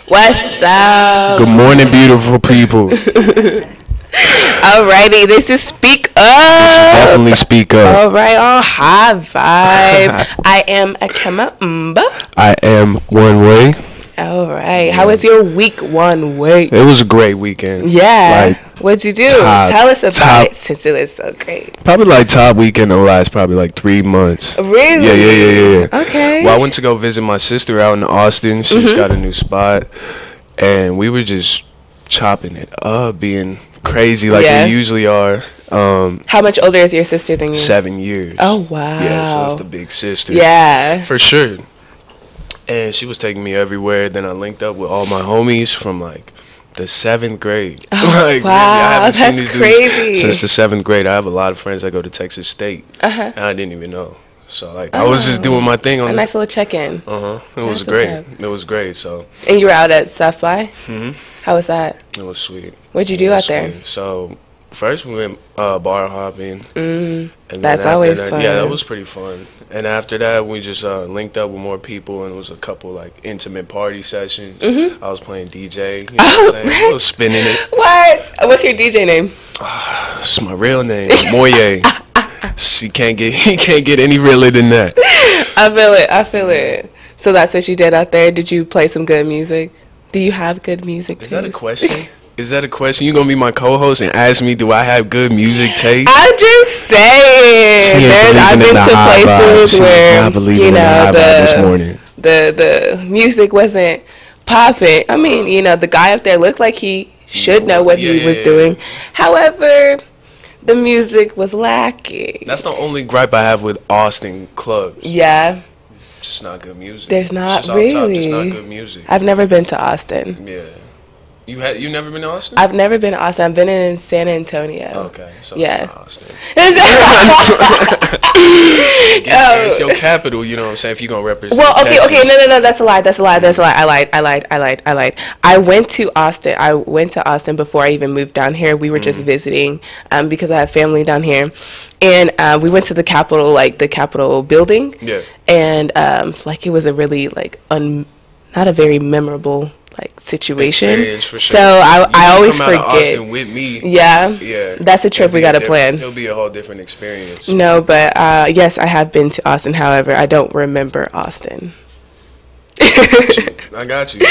What's up? Good morning, beautiful people. Alrighty, this is Speak Up. Definitely speak up. Alright, on HighVibe. I am Akema Mba. I am One Way. Alright, how was your week, One Way? It was a great weekend. Yeah. What'd you do? Tell us about it since it was so great. Probably like top weekend in the last probably like 3 months. Really? Yeah. Okay. Well, I went to go visit my sister out in Austin. She's got a new spot. And we were just chopping it up, being crazy like we usually are. How much older is your sister than you? 7 years. Oh, wow. Yeah, so it's the big sister. Yeah. For sure. And she was taking me everywhere. Then I linked up with all my homies from like the 7th grade. Oh, like, wow, I haven't seen these crazy. dudes since the 7th grade. I have a lot of friends that go to Texas State. And I didn't even know. So like I was just doing my thing on a nice little check-in. It was great. It was great. So. And you were out at South by? How was that? It was sweet. What'd you do out there? So first we went bar hopping. And that's always fun. Yeah, that was pretty fun. And after that, we just linked up with more people, and it was a couple like intimate party sessions. I was playing DJ. You know what I'm saying? I was spinning it. What? What's your DJ name? It's my real name, Moye. He can't get any realer than that. I feel it. So that's what you did out there. Did you play some good music? Do you have good music? Is that a question? Is that a question? You gonna be my co-host and ask me, do I have good music taste? I'm just saying. I've been to places where the music wasn't popping. I mean, the guy up there looked like he should know what he was doing. However, the music was lacking. That's the only gripe I have with Austin clubs. Yeah. Just not good music. There's not just really. Just not good music. I've never been to Austin. Yeah. You never been to Austin? I've never been to Austin. I've been in San Antonio. Okay, so yeah. it's not Austin. It's your capital, you know what I'm saying, if you're going to represent Well, okay, Texas. no, that's a lie. I went to Austin before I even moved down here. We were just visiting because I have family down here. And we went to the Capitol, like the Capitol building. Yeah. And it was a really not a very memorable situation. For sure. So I always forget. Austin with me. Yeah. That's a trip we got to plan. It'll be a whole different experience. No, but yes, I have been to Austin. However, I don't remember Austin. I got you.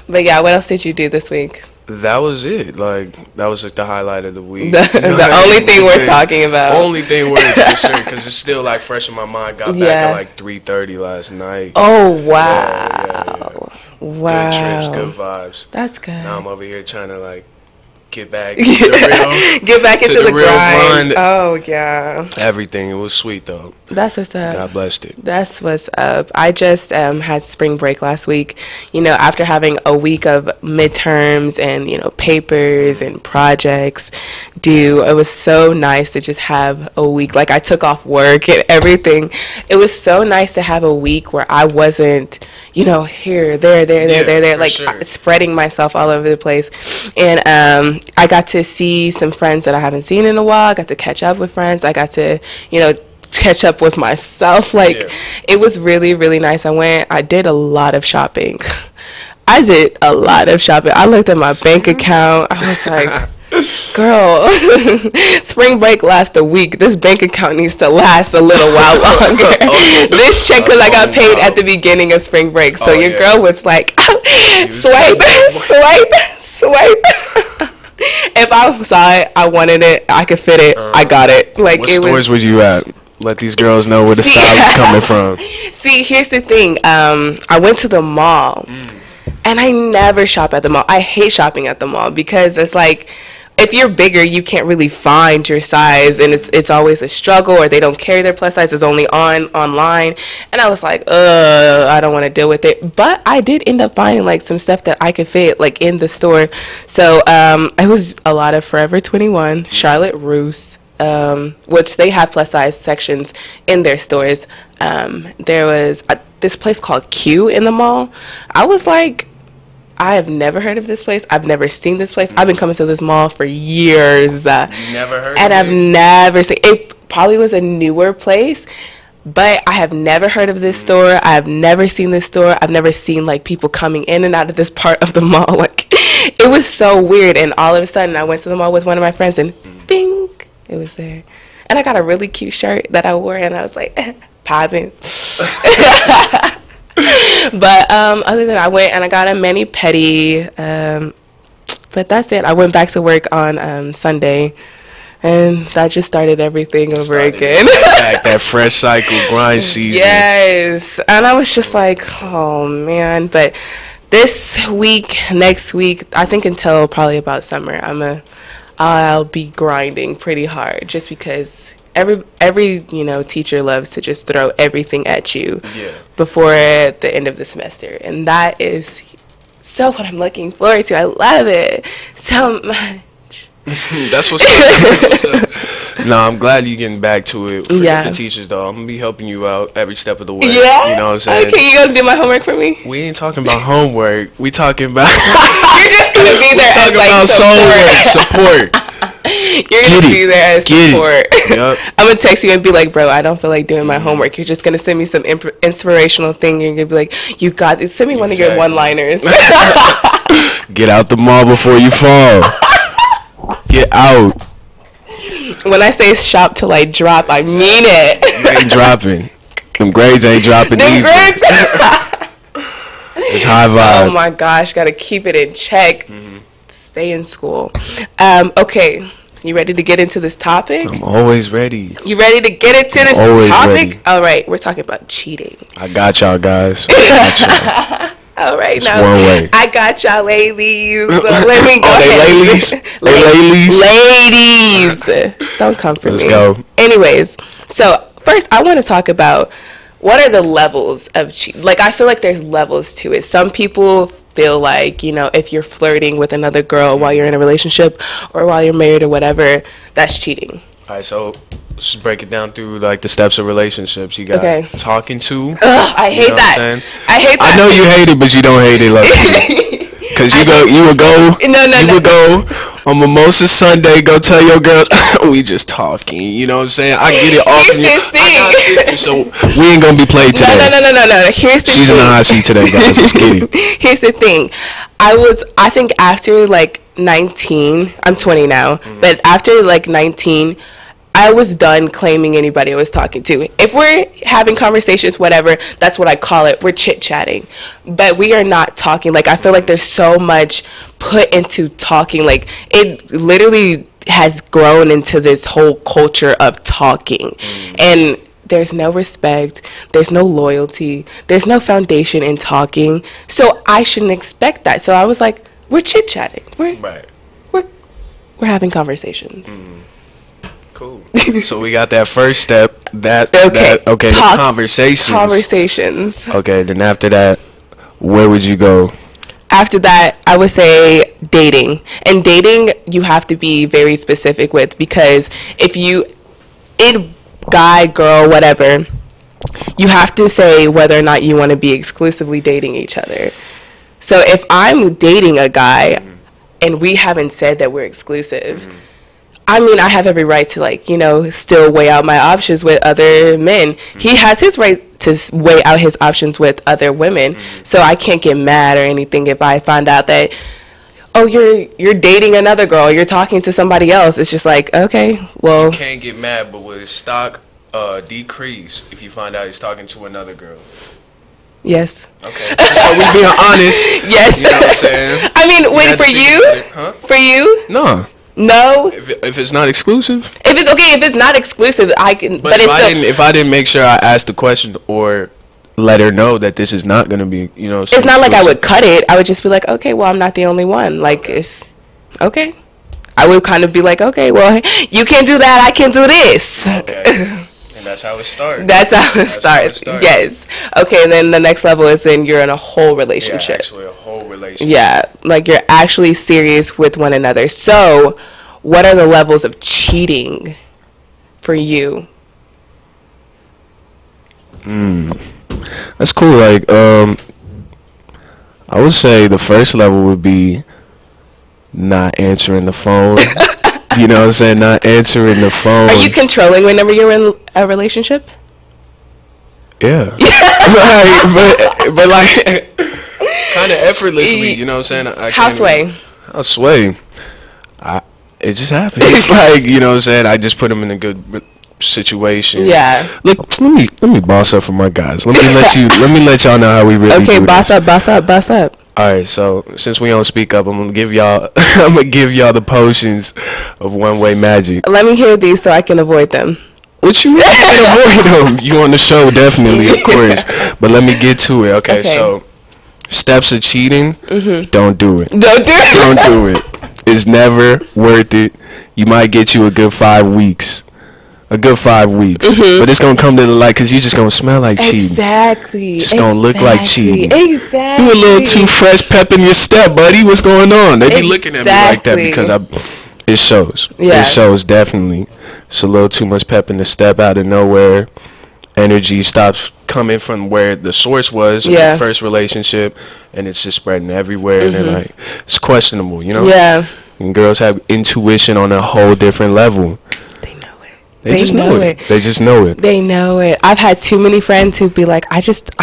But yeah, what else did you do this week? That was it. That was the highlight of the week. the only thing we're talking about. Only thing we're for sure, because it's still fresh in my mind. Got back at 3:30 last night. Oh wow! Wow. Good trips, good vibes. That's good. Now I'm over here trying to get back into the real grind. Oh yeah. Everything. It was sweet though. That's what's up. God blessed it. That's what's up. I just had spring break last week. After having a week of midterms and papers and projects due, it was so nice to just have a week. I took off work and everything. It was so nice to have a week where I wasn't here, there, sure. Spreading myself all over the place. And I got to see some friends that I haven't seen in a while. I got to catch up with friends. I got to, catch up with myself. It was really, really nice. I did a lot of shopping. I looked at my bank account. I was like, girl, spring break lasts a week. This bank account needs to last a little while longer. This check, because I got paid at the beginning of spring break. So your girl was like, swipe. If I saw it, I wanted it, I could fit it, I got it. What stores were you at? Let these girls know where the style is coming from. See, here's the thing. I went to the mall. And I never shop at the mall. I hate shopping at the mall because it's if you're bigger, you can't really find your size, and it's always a struggle, or they don't carry their plus size. It's only online. And I was like, I don't want to deal with it. But I did end up finding some stuff that I could fit in the store. So it was a lot of Forever 21, Charlotte Russe, which they have plus size sections in their stores. There was this place called Q in the mall. I was like, I have never heard of this place. I've never seen this place. I've been coming to this mall for years. Never heard of it? And I've never seen it. Probably was a newer place. But I have never heard of this store. I have never seen this store. I've never seen like people coming in and out of this part of the mall. Like, it was so weird. And all of a sudden, I went to the mall with one of my friends, and bing, it was there. And I got a really cute shirt that I wore, and I was like, popping. But other than I went and I got a mani-pedi. But that's it. I went back to work on Sunday. And that just started everything over again. Back that fresh cycle, grind season. Yes. And I was just like, oh, man. But this week, next week, I think until probably about summer, I'll be grinding pretty hard just because every teacher loves to just throw everything at you before the end of the semester. And that is so what I'm looking forward to. I love it so much. That's what's up. No, I'm glad you're getting back to it. Forget the teachers, though. I'm going to be helping you out every step of the way. Yeah? You know what I'm saying? Okay, you going to do my homework for me? We ain't talking about homework. We talking about... You're just going to be there as, like, support. You're going to be there as support. Yep. I'm going to text you and be like, bro, I don't feel like doing my homework. You're just going to send me some inspirational thing. You're going to be like, you got it. Send me one of your one-liners. Get out the mall before you fall. Get out. When I say shop till I drop, I mean it. They ain't dropping. Them grades ain't dropping either. It's HighVibe. Oh my gosh, gotta keep it in check. Stay in school. Okay, you ready to get into this topic? I'm always ready. You ready to get into this topic? Ready. All right, we're talking about cheating. I got y'all, guys. I got y'all. All right, it's now one way. I got y'all, ladies. So let me go. Ladies. Don't come for me. Let's go. Anyways, so first I want to talk about what are the levels of cheating. Like, I feel like there's levels to it. Some people feel like, if you're flirting with another girl while you're in a relationship or while you're married or whatever, that's cheating. All right, so let's just break it down through like the steps of relationships. You got talking to. I hate that. I hate that. I know you hate it, but you don't hate it like because you would go on Mimosa Sunday, go tell your girls we just talking. You know what I'm saying? I get it off from you. I got sisters, so we ain't gonna be played today. No. Here's the thing. She's in the hot seat today, guys. Let's get it. Here's the thing. I think after like 19, I'm 20 now, but after like 19. I was done claiming anybody I was talking to. If we're having conversations, whatever, that's what I call it. We're chit-chatting. But we are not talking. Like, I feel like there's so much put into talking. Like, it literally has grown into this whole culture of talking. And there's no respect. There's no loyalty. There's no foundation in talking. So I shouldn't expect that. So I was like, we're chit-chatting. We're having conversations. Cool. So we got that first step. The conversations. Okay, then after that, where would you go? After that, I would say dating. And dating, you have to be very specific with, because if you, guy, girl, whatever, you have to say whether or not you want to be exclusively dating each other. So if I'm dating a guy and we haven't said that we're exclusive, I mean, I have every right to, still weigh out my options with other men. He has his right to weigh out his options with other women. So I can't get mad or anything if I find out that, oh, you're dating another girl, you're talking to somebody else. It's just like, okay, well. You can't get mad, but will his stock decrease if you find out he's talking to another girl? Yes. Okay. So we being honest. Yes. You know what I'm saying? I mean, wait, for you? Huh? For you? No. No. If it's not exclusive. If it's not exclusive, I can. But if I didn't make sure I asked the question or let her know that this is not going to be, it's not like I would cut it. I would just be like, okay, well, I'm not the only one. Like, it's okay. I would kind of be like, okay, well, you can do that. I can do this. Okay. And that's how it starts. That's how it starts. Yes. Okay, and then the next level is then you're in a whole relationship. Yeah, actually a whole relationship. Yeah, like you're actually serious with one another. So, what are the levels of cheating for you? That's cool. Like, I would say the first level would be not answering the phone. You know what I'm saying? Not answering the phone. Are you controlling whenever you're in a relationship? Yeah. but like kind of effortlessly, you know what I'm saying? How sway? How sway? It just happens. It's like, you know what I'm saying? I just put them in a good situation. Yeah. Look, let me boss up for my guys. Let me let y'all know how we really do boss this. Boss up. All right, so since we don't speak up, I'm gonna give y'all the potions of one-way magic. Let me hear these so I can avoid them. What you mean? You can avoid them. You on the show, definitely, of course. But let me get to it. Okay. So steps of cheating. Don't do it. Don't do it. It's never worth it. You might get you a good 5 weeks. But it's gonna come to the light because you just gonna smell like cheating. Exactly. Just gonna look like cheating. Exactly. You a little too fresh pep in your step, buddy. What's going on? They be looking at me like that because it shows. Yeah. It shows definitely. It's a little too much pep in the step out of nowhere. Energy stops coming from where the source was in the first relationship, and it's just spreading everywhere. And then like it's questionable, you know. Yeah. And girls have intuition on a whole different level. They just know it. They just know it. They know it. I've had too many friends who be like, I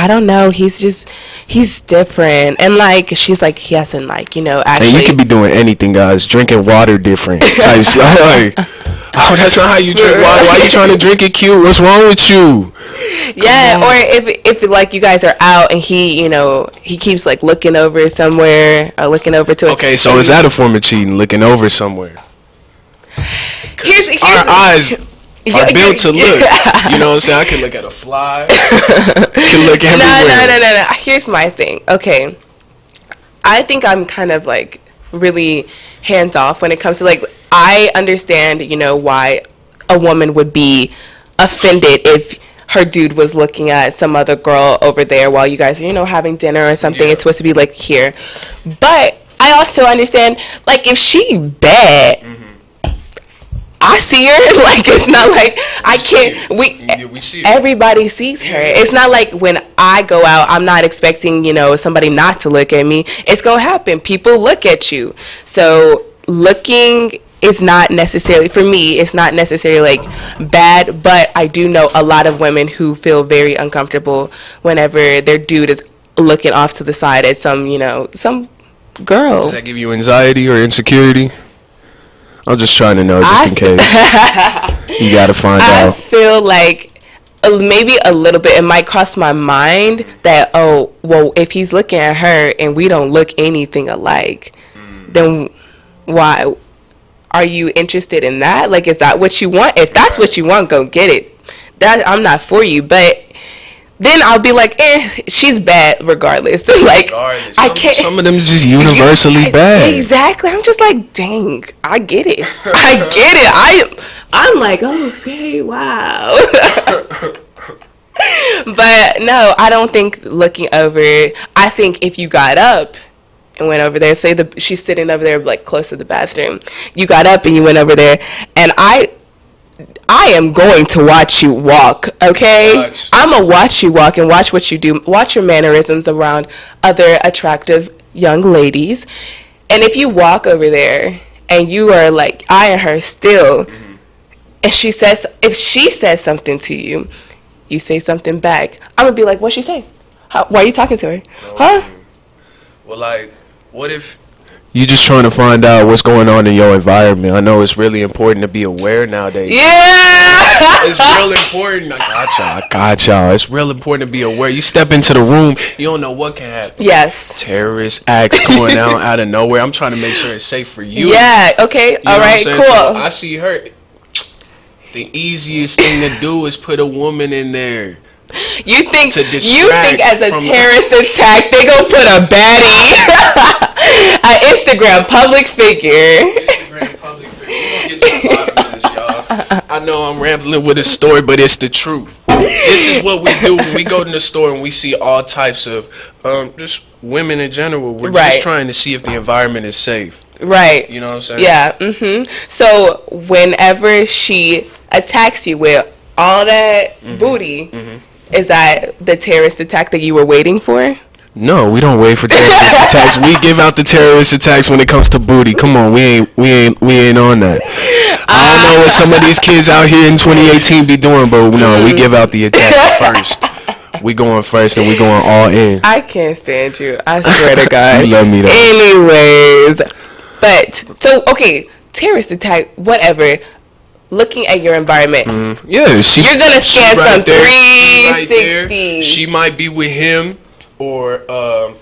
don't know. He's different. And like, she's like, he hasn't like, you know, actually. And you could be doing anything, guys. Drinking water different. Types like, oh, that's not how you drink water. Why are you trying to drink it cute? What's wrong with you? Yeah, or if like you guys are out and he, you know, he keeps like looking over somewhere or looking over to. Okay, so is that a form of cheating? Looking over somewhere. Here's our eyes are built to look. You know what I'm saying? I can look at a fly. Can look everywhere. No. Here's my thing. Okay. I think I'm kind of like really hands off when it comes to like, I understand, you know, why a woman would be offended if her dude was looking at some other girl over there while you guys are, you know, having dinner or something. It's supposed to be like here. But I also understand, like, if she bad, I see her. Like, it's not like I can't. We see everybody sees her. It's not like when I go out, I'm not expecting, you know, somebody not to look at me. It's gonna happen. People look at you. So looking is not necessarily, for me, it's not necessarily like bad. But I do know a lot of women who feel very uncomfortable whenever their dude is looking off to the side at some, you know, some girl. Does that give you anxiety or insecurity? I'm just trying to know, just in case. You gotta find out. I feel like maybe a little bit. It might cross my mind that, oh, well, if he's looking at her and we don't look anything alike, then why are you interested in that? Like, is that what you want? If that's what you want, go get it. That I'm not for you, but. Then I'll be like, she's bad regardless. Like, I can't. Some of them just universally bad. Exactly. I'm just like, dang, I get it. I get it. I'm like, okay, wow. But no, I don't think looking over. I think if you got up and went over there, say she's sitting over there like close to the bathroom. You got up and you went over there, and I am going to watch you walk, okay? I'm going to watch you walk and watch what you do. Watch your mannerisms around other attractive young ladies. And if you walk over there and you are like eyeing her still, and if she says something to you, you say something back. I'm going to be like, what'd she say? Why are you talking to her? Huh? Well, like, what if you just trying to find out what's going on in your environment? I know it's really important to be aware nowadays. Yeah! It's real important. I got y'all. It's real important to be aware. You step into the room, you don't know what can happen. Yes. Terrorist acts going out of nowhere. I'm trying to make sure it's safe for you. Yeah, okay. You all right, cool. So I see her. The easiest thing to do is put a woman in there. You think as a terrorist attack they gonna put a baddie, an Instagram public figure? Instagram public figure. We're gonna get to the bottom of this, y'all. I know I'm rambling with a story, but it's the truth. This is what we do when we go to the store and we see all types of just women in general. We're just trying to see if the environment is safe. Right. You know what I'm saying? Yeah. So whenever she attacks you with all that booty. Is that the terrorist attack that you were waiting for? No, we don't wait for terrorist attacks. We give out the terrorist attacks when it comes to booty. Come on, we ain't on that. I don't know what some of these kids out here in 2018 be doing, but no, we give out the attacks first. We going first and we going all in. I can't stand you. I swear to God. You love me though. Anyways, but so okay, terrorist attack, whatever. Looking at your environment, yeah, you're gonna scan right some 360. Right, she might be with him, or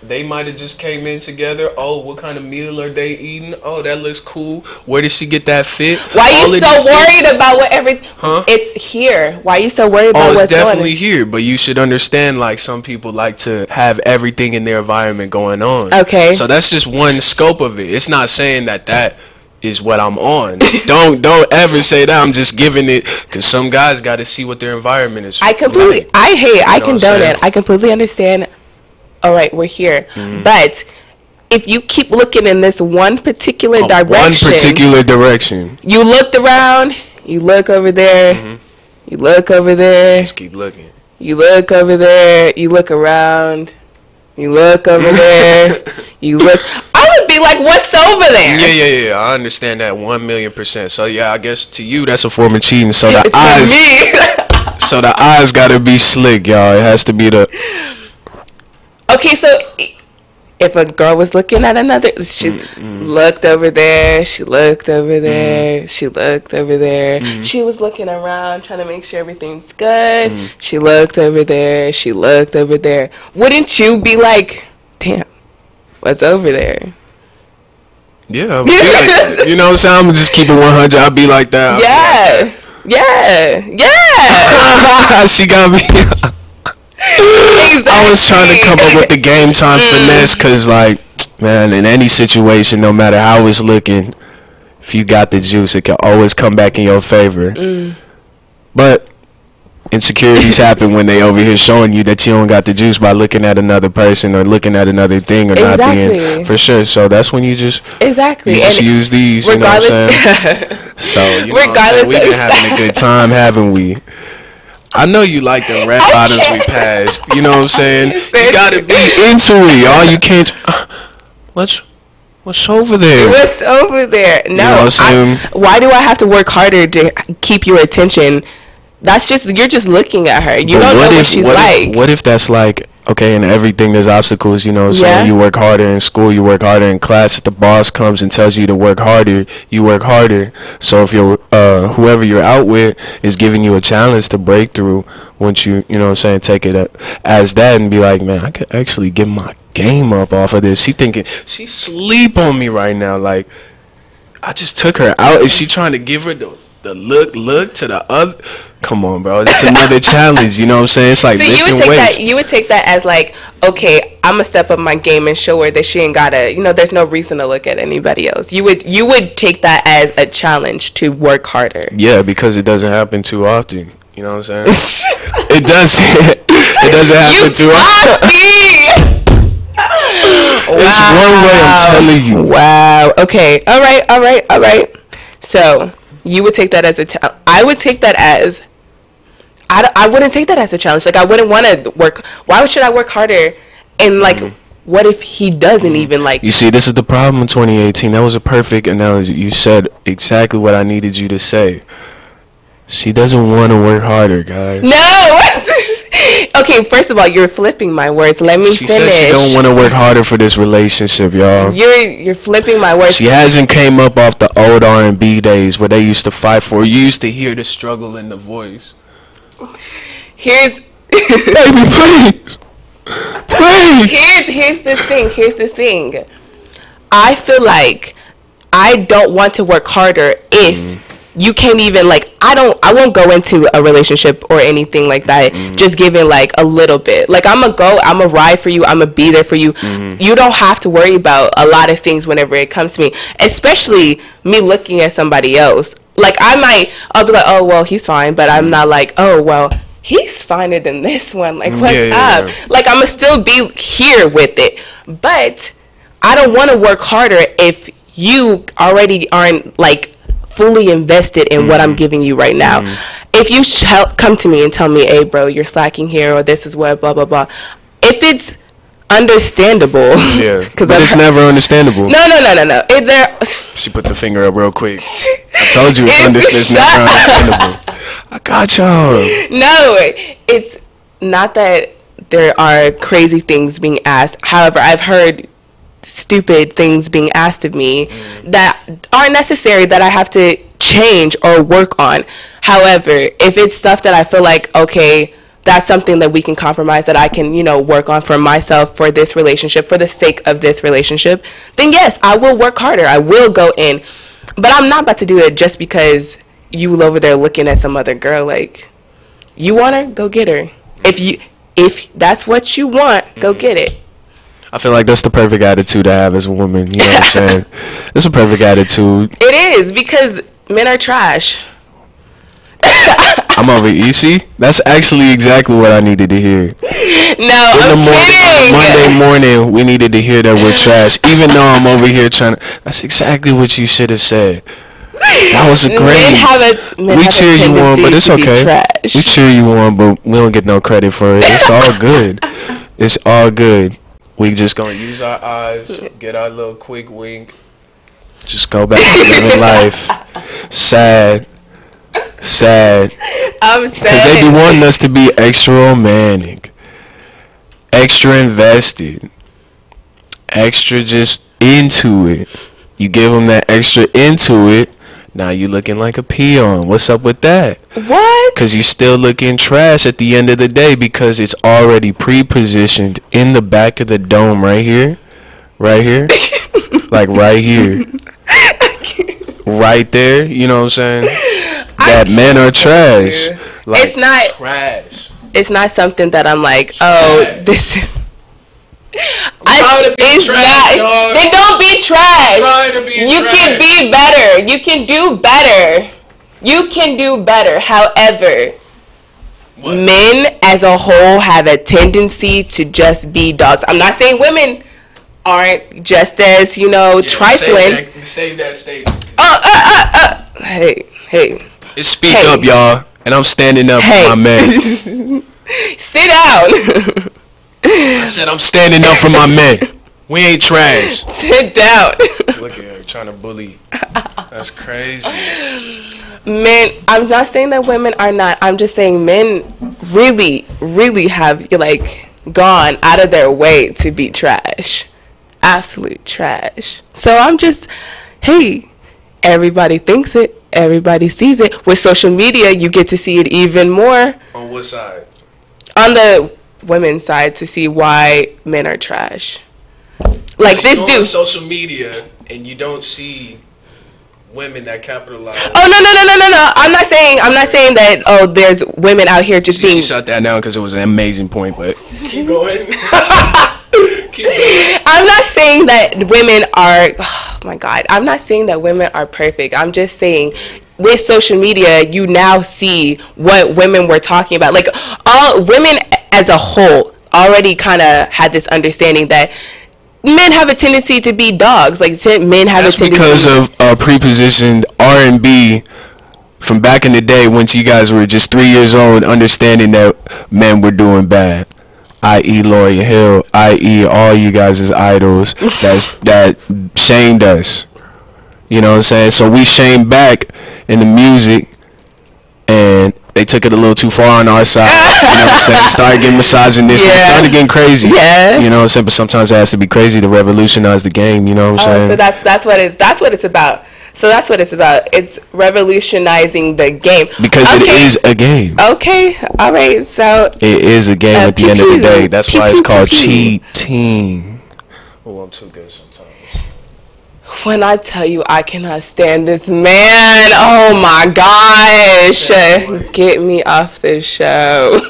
they might have just came in together. Oh, what kind of meal are they eating? Oh, that looks cool. Where did she get that fit? Why are you so worried about what everything? Huh? It's here. Why are you so worried about what's going on? It's definitely here, but you should understand, like, some people like to have everything in their environment going on. Okay. So that's just one scope of it. It's not saying that is what I'm on. Don't ever say that. I'm just giving it because some guys got to see what their environment is. I condone it. I completely understand. All right, we're here, but if you keep looking in this one particular direction, you looked around, you look over there, you look over there, just keep looking. You look over there, you look around, you look over there, you look. I would be like, what's over there? Yeah. I understand that 1,000,000%. So yeah, I guess to you that's a form of cheating. So the eyes, so the eyes gotta be slick, y'all. It has to be the. Okay, so if a girl was looking at another, she looked over there, she looked over there, she looked over there. She was looking around, trying to make sure everything's good. She looked over there, she looked over there. Wouldn't you be like, damn, what's over there? Yeah, like, you know what I'm saying? I'm gonna just keep it 100. I'll be like that. Yeah. She got me. Exactly. I was trying to come up with the game time finesse because, like, man, in any situation, no matter how it's looking, if you got the juice, it can always come back in your favor. But insecurities happen when they over here showing you that you don't got the juice by looking at another person or looking at another thing or not being for sure. So that's when you just use these. Regardless, you know what I'm saying? So you know regardless, we've been having a good time, haven't we? I know you like the rap battles we passed. You know what I'm saying? You gotta be into it, y'all. You can't. What's over there? What's over there? No. You know why do I have to work harder to keep your attention? That's just you're just looking at her. You don't know what she's like. What if that's like? Okay, in everything there's obstacles, you know, so you work harder in school, you work harder in class. If the boss comes and tells you to work harder, you work harder. So if you're whoever you're out with is giving you a challenge to break through, once you know what I'm saying, take it as that and be like, man, I could actually get my game up off of this. She thinking she sleep on me right now, like I just took her out. Is she trying to give her the look to the other? Come on, bro. It's another challenge. You know what I'm saying? It's like lifting weights. You would take that as like, okay, I'm gonna step up my game and show her that she ain't gotta. You know, there's no reason to look at anybody else. You would take that as a challenge to work harder. Yeah, because it doesn't happen too often. You know what I'm saying? It does. It doesn't happen too often. It's one way. I'm telling you. Wow. Okay. All right. So you would take that as a challenge. I would take that as. I wouldn't take that as a challenge. Like, I wouldn't want to work. Why should I work harder? And, like, what if he doesn't even, like... You see, this is the problem in 2018. That was a perfect analogy. You said exactly what I needed you to say. She doesn't want to work harder, guys. No! Okay, first of all, you're flipping my words. Let me finish. She said she don't want to work harder for this relationship, y'all. You're flipping my words. She hasn't came up off the old R&B days where they used to fight for. You used to hear the struggle in the voice. Here's baby, please. Here's the thing. I feel like I don't want to work harder if you can't even, like, I won't go into a relationship or anything like that just giving like a little bit. Like, I'm gonna ride for you, I'm gonna be there for you. You don't have to worry about a lot of things whenever it comes to me, especially me looking at somebody else. Like, I'll be like, oh, well, he's fine, but I'm not like, oh, well, he's finer than this one. Like, what's up? Yeah. Like, I'm going to still be here with it. But I don't want to work harder if you already aren't, like, fully invested in what I'm giving you right now. If you come to me and tell me, hey, bro, you're slacking here, or this is what, blah, blah, blah. If it's understandable. Yeah, but it's never understandable. No. She put the finger up real quick. I told you it's never understandable. I got y'all. No, it's not that there are crazy things being asked. However, I've heard stupid things being asked of me that aren't necessary, that I have to change or work on. However, if it's stuff that I feel like, okay, that's something that we can compromise, that I can, work on for myself, for this relationship, for the sake of this relationship, then yes, I will work harder. I will go in. But I'm not about to do it just because you over there looking at some other girl. Like, you want her? Go get her. If that's what you want, go get it. I feel like that's the perfect attitude to have as a woman. You know what I'm saying? It's a perfect attitude. It is, because men are trash. I'm over. You see, that's actually exactly what I needed to hear. No, I'm kidding. Monday morning, we needed to hear that we're trash. Even though I'm over here trying to. That's exactly what you should have said. That was great. We cheer you on, but it's okay. We cheer you on, but we don't get no credit for it. It's all good. It's all good. We just gonna use our eyes, get our little quick wink, just go back to living life. Sad. I'm because they be wanting us to be extra romantic, extra invested, extra just into it. You give them that extra into it, now you looking like a peon. What's up with that? What? Because you still looking trash at the end of the day, because it's already pre-positioned in the back of the dome right here. Like right here. Right there, you know what I'm saying? That men are trash. Like, it's not trash. It's not something that I'm like, oh, trash. This is. It's trash, not. Dog. Then don't be trash. I'm trying to be you trash. Can be better. You can do better. You can do better. However, what? Men as a whole have a tendency to just be dogs. I'm not saying women aren't just as, trifling. Save that statement. Hey. It's speak up, y'all. And I'm standing up for my men. Sit down. I said I'm standing up for my men. We ain't trash. Sit down. Look at her trying to bully. That's crazy. Men, I'm not saying that women are not. I'm just saying men really, really have, gone out of their way to be trash. Absolute trash. So I'm just, hey, everybody thinks it. Everybody sees it. With social media, you get to see it even more. On what side? On the women's side, to see why men are trash. Like this dude. On social media, and you don't see women that capitalize. Oh no! I'm not saying that. Oh, there's women out here just being. She shut that down because it was an amazing point, but keep going. I'm not saying that women are. Oh my God! I'm not saying that women are perfect. I'm just saying, with social media, you now see what women were talking about. Like, all women as a whole already kind of had this understanding that men have a tendency to be dogs. Like, men have That's a tendency. That's because of pre-positioned R&B from back in the day, once you guys were just 3 years old, understanding that men were doing bad. I.e. Lauryn Hill, i.e. all you guys as idols that shamed us. You know what I'm saying? So we shamed back in the music, and they took it a little too far on our side. You know what I'm saying? Started getting misogynistic. Yeah. Started getting crazy. Yeah. You know what I'm saying? But sometimes it has to be crazy to revolutionize the game. You know what I'm saying? So that's what it's about. So that's what it's about. It's revolutionizing the game. Because it is a game. Okay. All right. So it is a game at the end of the day. That's why it's called cheating. Oh, I'm too good sometimes. When I tell you I cannot stand this man, oh my gosh. Get me off this show.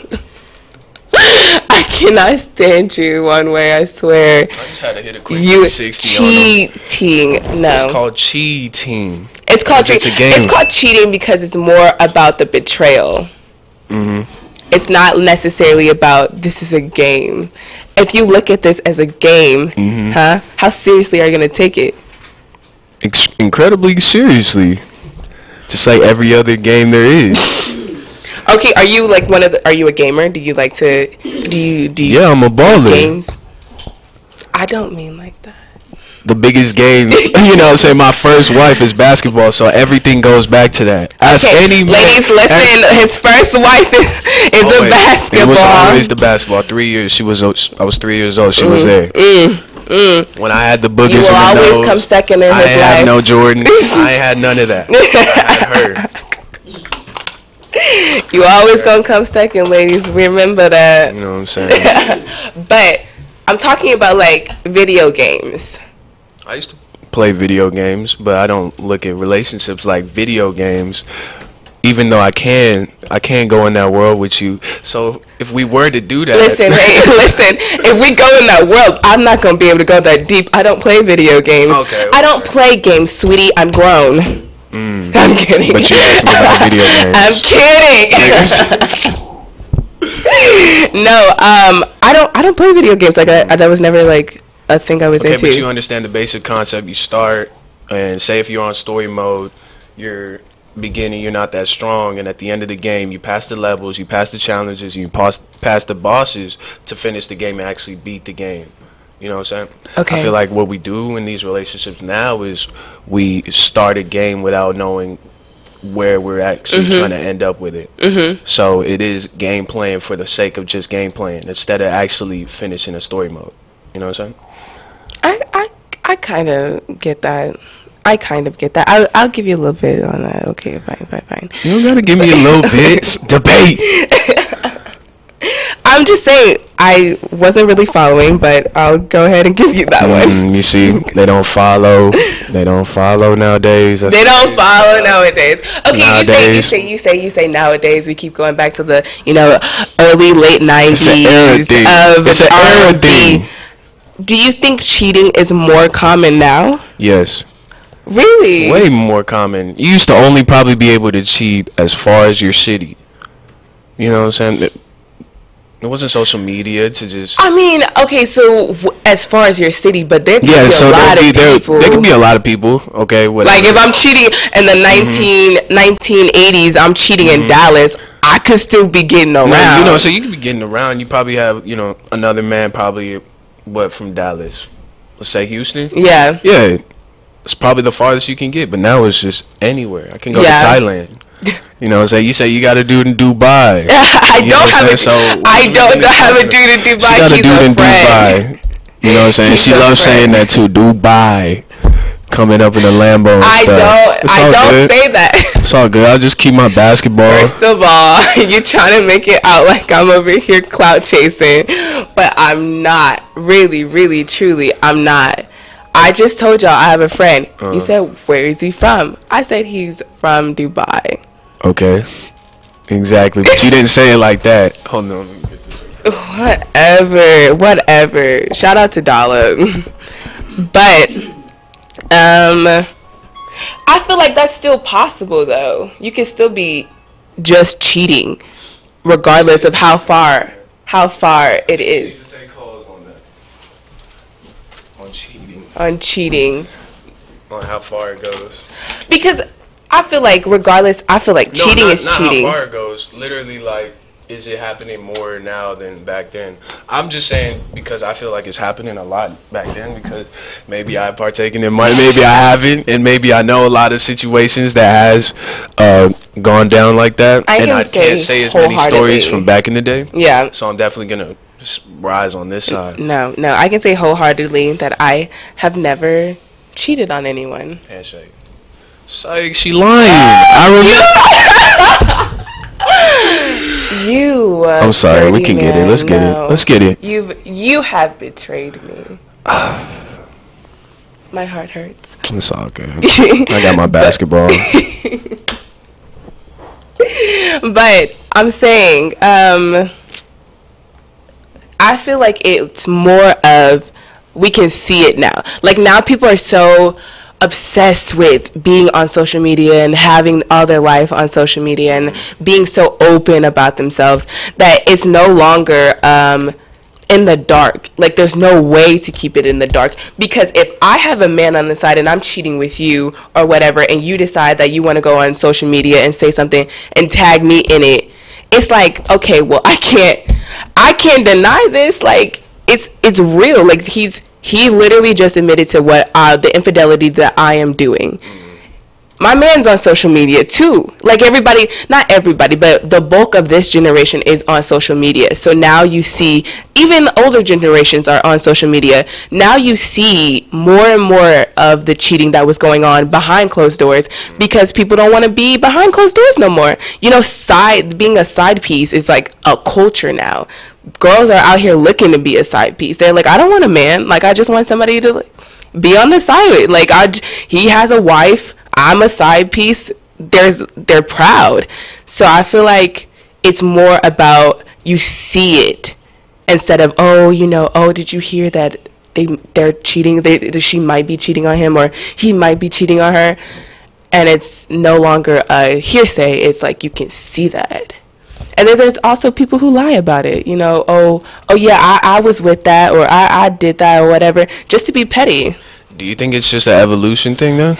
I cannot stand you one way, I swear. I just had to hit a quick 360 cheating. On them. No. It's called cheating. It's called cheating. It's called cheating because it's more about the betrayal. Mm-hmm. It's not necessarily about this is a game. If you look at this as a game, how seriously are you going to take it? Incredibly seriously. Just like every other game there is. Okay, are you like are you a gamer? Do you like to do you Yeah, I'm a baller. Games? I don't mean like that. the biggest game. You know what I'm saying? My first wife is basketball, so everything goes back to that. Ask any ladies, listen, his first wife is a basketball. It was always the basketball. 3 years. I was 3 years old. She was there. When I had the boogers in the nose, always come second in his life. I had no Jordans. I ain't had none of that. I had her. You always gonna come second, ladies. Remember that. You know what I'm saying? But I'm talking about like video games. I used to play video games, but I don't look at relationships like video games. Even though I can go in that world with you. So if we were to do that, listen. If we go in that world, I'm not gonna be able to go that deep. I don't play video games. Okay. I don't play games, sweetie. I'm grown. I'm kidding. But you asked me about video games. I'm kidding. No, I don't play video games. Like that was never like a thing I was into. But you understand the basic concept. You start, and say if you're on story mode, you're beginning, you're not that strong, and at the end of the game, you pass the levels, you pass the challenges, you pass the bosses to finish the game and actually beat the game. You know what I'm saying? Okay. I feel like what we do in these relationships now is we start a game without knowing where we're actually trying to end up with it. So it is game playing for the sake of just game playing instead of actually finishing a story mode. You know what I'm saying? I kind of get that. I'll give you a little bit on that. Okay, fine. You don't gotta give me a little bit. Debate. I'm just saying I wasn't really following, but I'll go ahead and give you that one. You see, they don't follow. They don't follow nowadays. They don't follow nowadays. Okay, nowadays. You say nowadays. We keep going back to the early late 90s. It's an era thing. Do you think cheating is more common now? Yes. Really? Way more common. You used to only probably be able to cheat as far as your city. You know what I'm saying? It wasn't social media to just... I mean, okay, so as far as your city, but there could be a lot of people. There could be a lot of people, okay, whatever. Like, if I'm cheating in the 1980s, I'm cheating in Dallas, I could still be getting around. So you could be getting around. You probably have, another man probably, from Dallas? Let's say Houston? Yeah. Yeah. It's probably the farthest you can get, but now it's just anywhere. I can go to Thailand. You know what I'm saying? You say you got a dude in Dubai. I don't have a dude in Dubai. She got a dude in Dubai. You know what I'm saying? She loves saying that too. Dubai. Coming up in a Lambo and stuff. I don't say that. It's all good. I'll just keep my basketball. First of all, you're trying to make it out like I'm over here clout chasing. But I'm not. Really, really, truly, I'm not. I just told y'all I have a friend. You said, where is he from? I said he's from Dubai. Okay. Exactly. But you didn't say it like that. Hold on. Whatever. Shout out to Dollar. But I feel like that's still possible though. You can still be just cheating regardless of how far it is. To take calls on that. On cheating. On how far it goes. Because I feel like cheating is cheating. Not how far it goes. Literally, like, is it happening more now than back then? I'm just saying because I feel like it's happening a lot back then because maybe I've partaken in money, maybe I haven't, and maybe I know a lot of situations that has gone down like that. I can't say as many stories from back in the day. Yeah. So I'm definitely going to rise on this side. No. I can say wholeheartedly that I have never cheated on anyone. Handshake. Psych, she lying. I remember. You. I'm sorry. We can get it. Let's get it. Let's get it. You have betrayed me. My heart hurts. It's all good. I got my basketball. But I'm saying, I feel like it's more of we can see it now. Like now, people are so obsessed with being on social media and having all their life on social media and being so open about themselves that it's no longer in the dark. Like there's no way to keep it in the dark, because if I have a man on the side and I'm cheating with you or whatever, and you decide that you want to go on social media and say something and tag me in it, it's like, okay, well, I can't deny this. Like it's real. Like He literally just admitted to what the infidelity that I am doing. My man's on social media too. Like everybody, not everybody, but the bulk of this generation is on social media. So now you see, even older generations are on social media. Now you see more and more of the cheating that was going on behind closed doors because people don't want to be behind closed doors no more. You know, being a side piece is like a culture now. Girls are out here looking to be a side piece. They're like, I don't want a man. Like, I just want somebody to like, be on the side. Like, he has a wife. I'm a side piece. They're proud. So I feel like it's more about you see it instead of, oh, you know, oh, did you hear that they're cheating? She might be cheating on him or he might be cheating on her. And it's no longer a hearsay. It's like you can see that. And then there's also people who lie about it. You know, oh yeah, I was with that or I did that or whatever just to be petty. Do you think it's just an evolution thing then?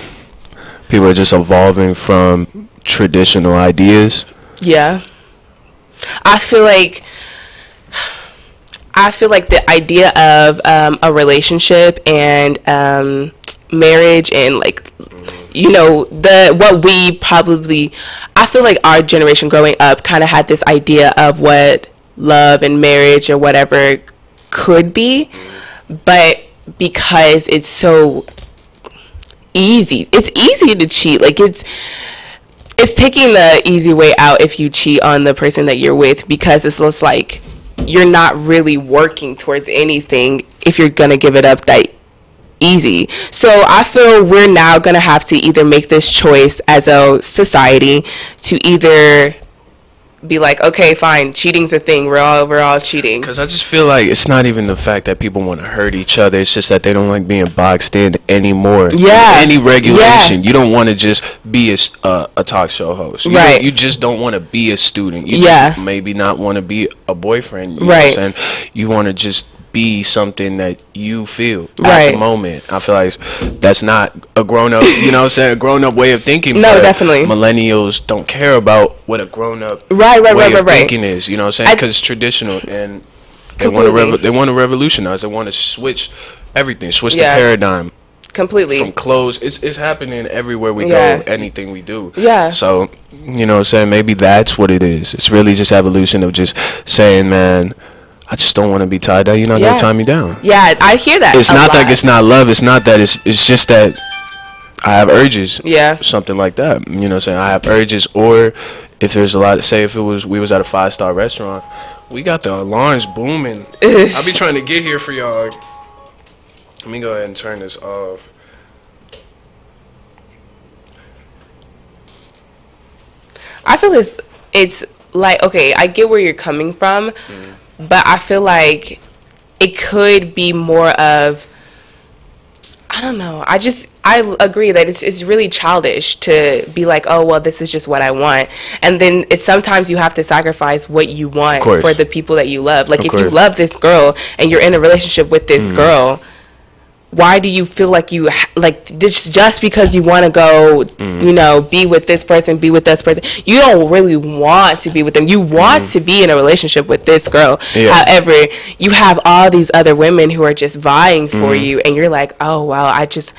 People are just evolving from traditional ideas. Yeah. I feel like the idea of a relationship and marriage and like, you know, I feel like our generation growing up kind of had this idea of what love and marriage or whatever could be, but because it's so easy. It's easy to cheat. Like it's taking the easy way out if you cheat on the person that you're with because it's just like you're not really working towards anything if you're gonna give it up that easy. So I feel we're now gonna have to either make this choice as a society to either be like, okay, fine, cheating's a thing. We're all cheating. Because I just feel like it's not even the fact that people want to hurt each other. It's just that they don't like being boxed in anymore. Yeah. Any regulation. Yeah. You don't want to just be a talk show host. You just don't want to be a student. You just maybe not want to be a boyfriend. You know what I'm saying? You want to just be something that you feel at the moment. I feel like that's not a grown-up, you know what I'm saying, a grown-up way of thinking. No, definitely. Millennials don't care about what a grown-up way of thinking is, you know what I'm saying, because it's traditional, and they want to revolutionize. They want to switch everything, switch the paradigm. Completely. From clothes, it's happening everywhere we go, anything we do. Yeah. So, you know what I'm saying, maybe that's what it is. It's really just evolution of just saying, man, I just don't want to be tied down. You're not going to tie me down. Yeah, I hear that. It's not like it's not love. It's not that. It's just that I have urges. Yeah. Something like that. You know what I'm saying? I have urges. Or if there's a lot, say if we was at a 5-star restaurant, we got the alarms booming. I'll be trying to get here for y'all. Let me go ahead and turn this off. I feel it's like, okay, I get where you're coming from. But I feel like it could be more of, I don't know. I agree that it's really childish to be like, oh, well, this is just what I want. And then sometimes you have to sacrifice what you want for the people that you love. Like, if you love this girl and you're in a relationship with this girl, why do you feel like just because you want to go, you know, be with this person, you don't really want to be with them. You want to be in a relationship with this girl. Yeah. However, you have all these other women who are just vying for you, and you're like, oh, well, I just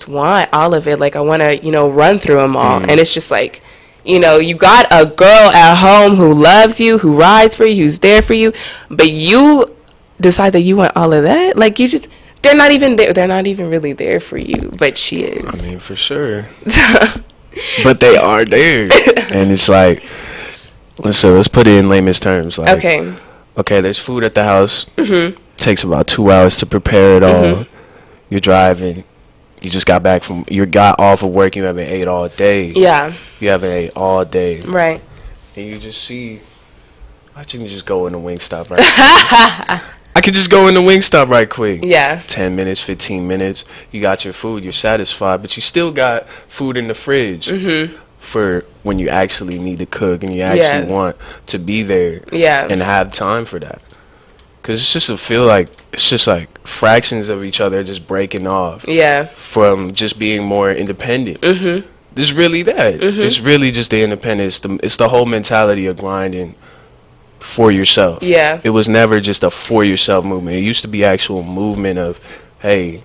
want all of it. Like, I want to, you know, run through them all. And it's just like, you know, you got a girl at home who loves you, who rides for you, who's there for you, but you decide that you want all of that. Like, they're not even there. They're not even really there for you, but she is. I mean, for sure. But they are there, and it's like, let's put it in layman's terms. Like, okay, there's food at the house. Takes about 2 hours to prepare it all. You're driving. You just got off of work. You haven't ate all day. Yeah. You haven't ate all day. Right. And you just see, I can just go in the Wingstop right. I could just go in the Wingstop right quick. Yeah. 10 minutes, 15 minutes. You got your food. You're satisfied. But you still got food in the fridge for when you actually need to cook and you actually want to be there and have time for that. Because it's just like fractions of each other just breaking off from just being more independent. It's really that. It's really just the independence. It's the whole mentality of grinding for yourself. Yeah. It was never just a for yourself movement. It used to be actual movement of, hey,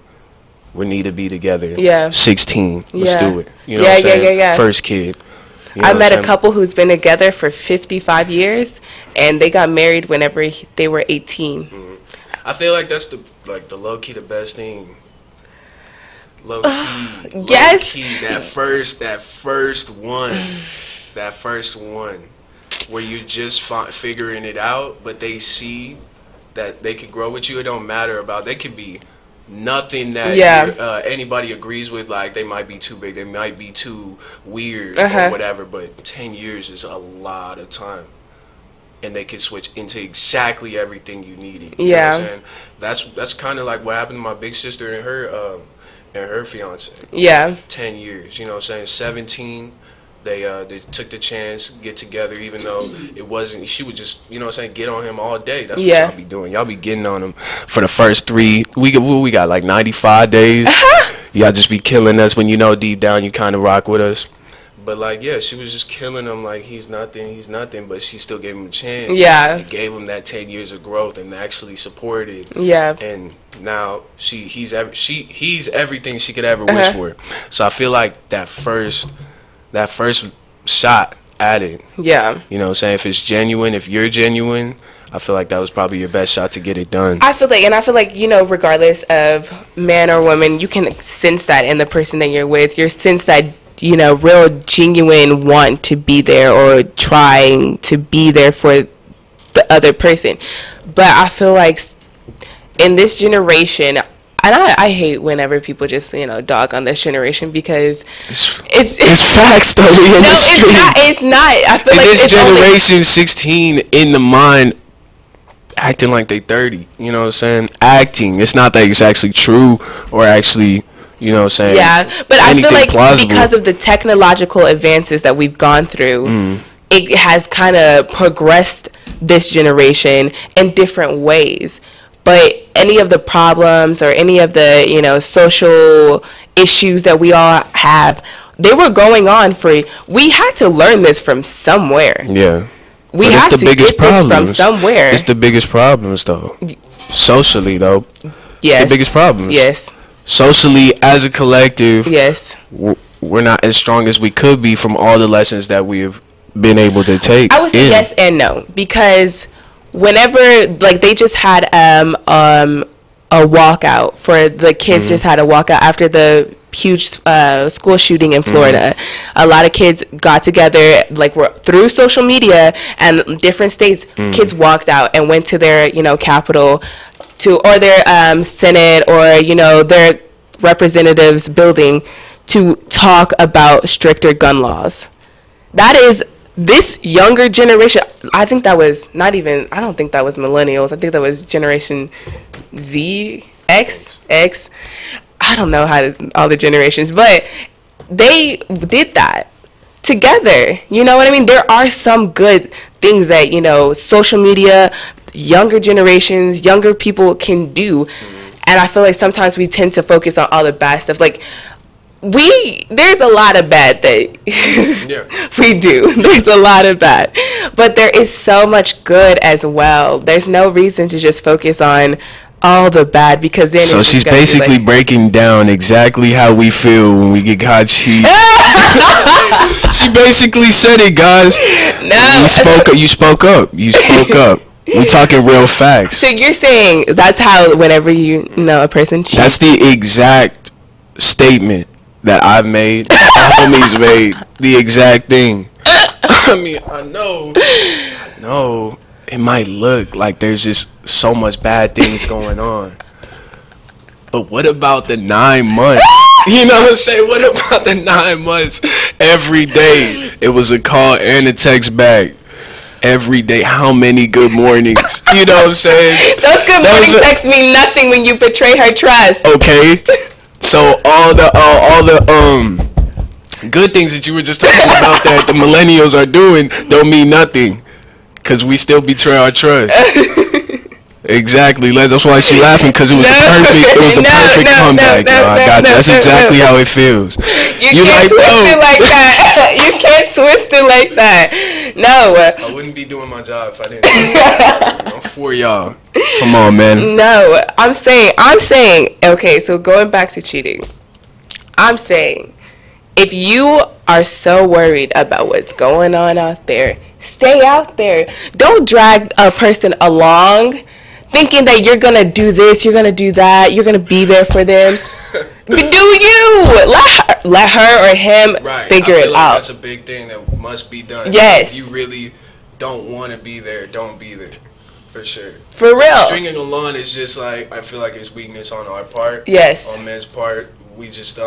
we need to be together. Yeah. 16. Let's do it. You know yeah, what I'm saying? yeah. First kid. You know I met a couple who's been together for 55 years, and they got married whenever they were 18. Mm-hmm. I feel like that's the low key the best thing. Low key. Yes. Low key, that first one, where you're just figuring it out, but they see that they could grow with you. It don't matter about. They could be nothing that anybody agrees with. Like, they might be too big, they might be too weird or whatever, but 10 years is a lot of time, and they can switch into exactly everything you needed. You know what I'm saying? That's kind of like what happened to my big sister and her fiance. 10 years, you know what I'm saying? 17, they took the chance, get together, even though it wasn't, she would just, you know what I'm saying, get on him all day. That's what y'all be doing. Y'all be getting on him for the first 3, we got like 95 days. Y'all just be killing us when you know deep down you kind of rock with us. But, like, yeah, she was just killing him like he's nothing, but she still gave him a chance. Yeah. It gave him that 10 years of growth and actually supported. Yeah. And now he's everything she could ever wish for. So I feel like that first shot at it. Yeah. You know what I'm saying? If it's genuine, if you're genuine, I feel like that was probably your best shot to get it done. I feel like, you know, regardless of man or woman, you can sense that in the person that you're with. You sense that, you know, real genuine want to be there or trying to be there for the other person. But I feel like in this generation, and I hate whenever people just, you know, dog on this generation, because it's facts though. We in the street. It's not. I feel like this generation, 16 in the mind, acting like they 30. You know what I'm saying? Acting. It's not that it's actually true or actually, you know what I'm saying? Yeah, but I feel like plausible. Because of the technological advances that we've gone through, it has kind of progressed this generation in different ways. But any of the problems or any of the, you know, social issues that we all have, they were going on we had to learn this from somewhere. Yeah. We had to get this from somewhere. It's the biggest problems, though. Socially, though. Yes. It's the biggest problems. Yes. Socially, as a collective, yes, we're not as strong as we could be from all the lessons that we've been able to take. I would say yes and no, because whenever, like, they just had a walkout for the kids, just had a walkout after the huge school shooting in Florida. A lot of kids got together, like, were through social media and different states. Kids walked out and went to their, you know, capital or their Senate or, you know, their representatives building to talk about stricter gun laws. That is this younger generation. I think that was I don't think that was millennials. I think that was Generation Z, X. I don't know all the generations, but they did that together. You know what I mean? There are some good things that, you know, social media, younger generations, younger people can do. And I feel like sometimes we tend to focus on all the bad stuff. Like, there's a lot of bad that we do. There's a lot of bad. But there is so much good as well. There's no reason to just focus on all the bad, because then so she's basically breaking down exactly how we feel when we get caught cheating. She basically said it, guys. No, you spoke up. We talking real facts. So you're saying that's how whenever you know a person cheats? That's the exact statement that I've made. Homies made the exact thing. I mean, I know. It might look like there's just so much bad things going on. But what about the 9 months? You know what I'm saying? What about the 9 months? Every day, it was a call and a text back. Every day, how many good mornings? You know what I'm saying? Those good morning texts mean nothing when you betray her trust. Okay. So all the good things that you were just talking about that the millennials are doing don't mean nothing. Because we still betray our trust. Exactly. That's why she laughing, because it was the perfect comeback. I got you. That's exactly how it feels. You can't twist it like that. You can't twist it like that. No. I wouldn't be doing my job if I didn't. I'm for y'all. Come on, man. No, I'm saying, okay, so going back to cheating, I'm saying, if you are so worried about what's going on out there, stay out there. Don't drag a person along thinking that you're going to do this, you're going to do that, you're going to be there for them. Do you? Let her or him figure it out. That's a big thing that must be done. Yes. If you really don't want to be there, don't be there. For sure. For real. Stringing along is just like, I feel like it's weakness on our part. Yes. On men's part. We just,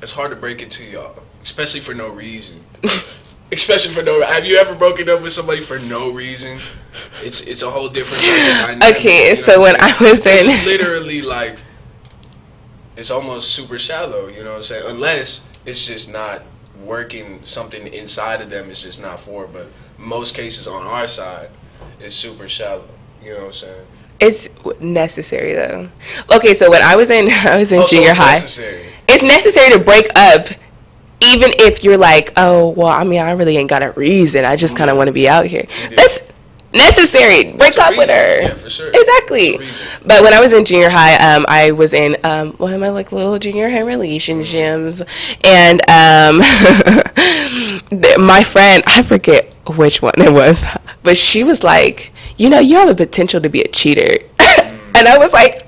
it's hard to break it to y'all. Especially for no reason. Have you ever broken up with somebody for no reason? It's a whole different dynamic. Okay, so when I was in... It's literally like, it's almost super shallow, you know what I'm saying? Unless it's just not working, something inside of them is just not for. But most cases on our side, it's super shallow, you know what I'm saying? It's necessary though. Okay, so when I was in junior high, it's necessary to break up, even if you're like, oh well, I mean, I really ain't got a reason. I just kind of want to be out here. That's necessary. Break up with her. Yeah, for sure. Exactly. But when I was in junior high, I was in one of my like little junior high relationships, and my friend, I forget which one it was, but she was like, you know, you have a potential to be a cheater. And I was like,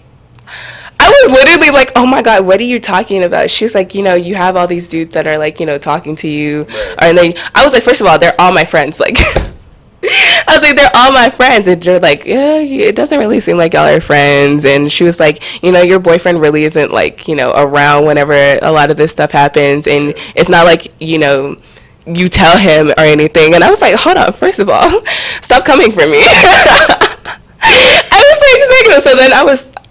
I was literally like, oh my God, what are you talking about? She was like, you know, you have all these dudes that are like, you know, talking to you. And then I was like, first of all, they're all my friends. Like, I was like, they're all my friends. And they're like, yeah, it doesn't really seem like y'all are friends. And she was like, you know, your boyfriend really isn't like, you know, around whenever a lot of this stuff happens. And it's not like, you know, you tell him or anything. And I was like, hold on, first of all, stop coming for me. I was like, so then